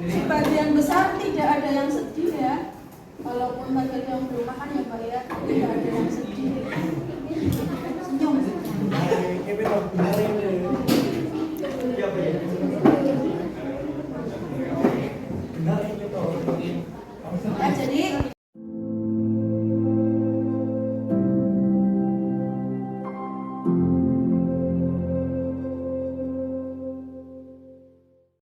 Sebagian besar tidak ada yang sedih ya. Walaupun bagi yang belum makan ya Pak ya, tidak ada yang sedih. Senyum.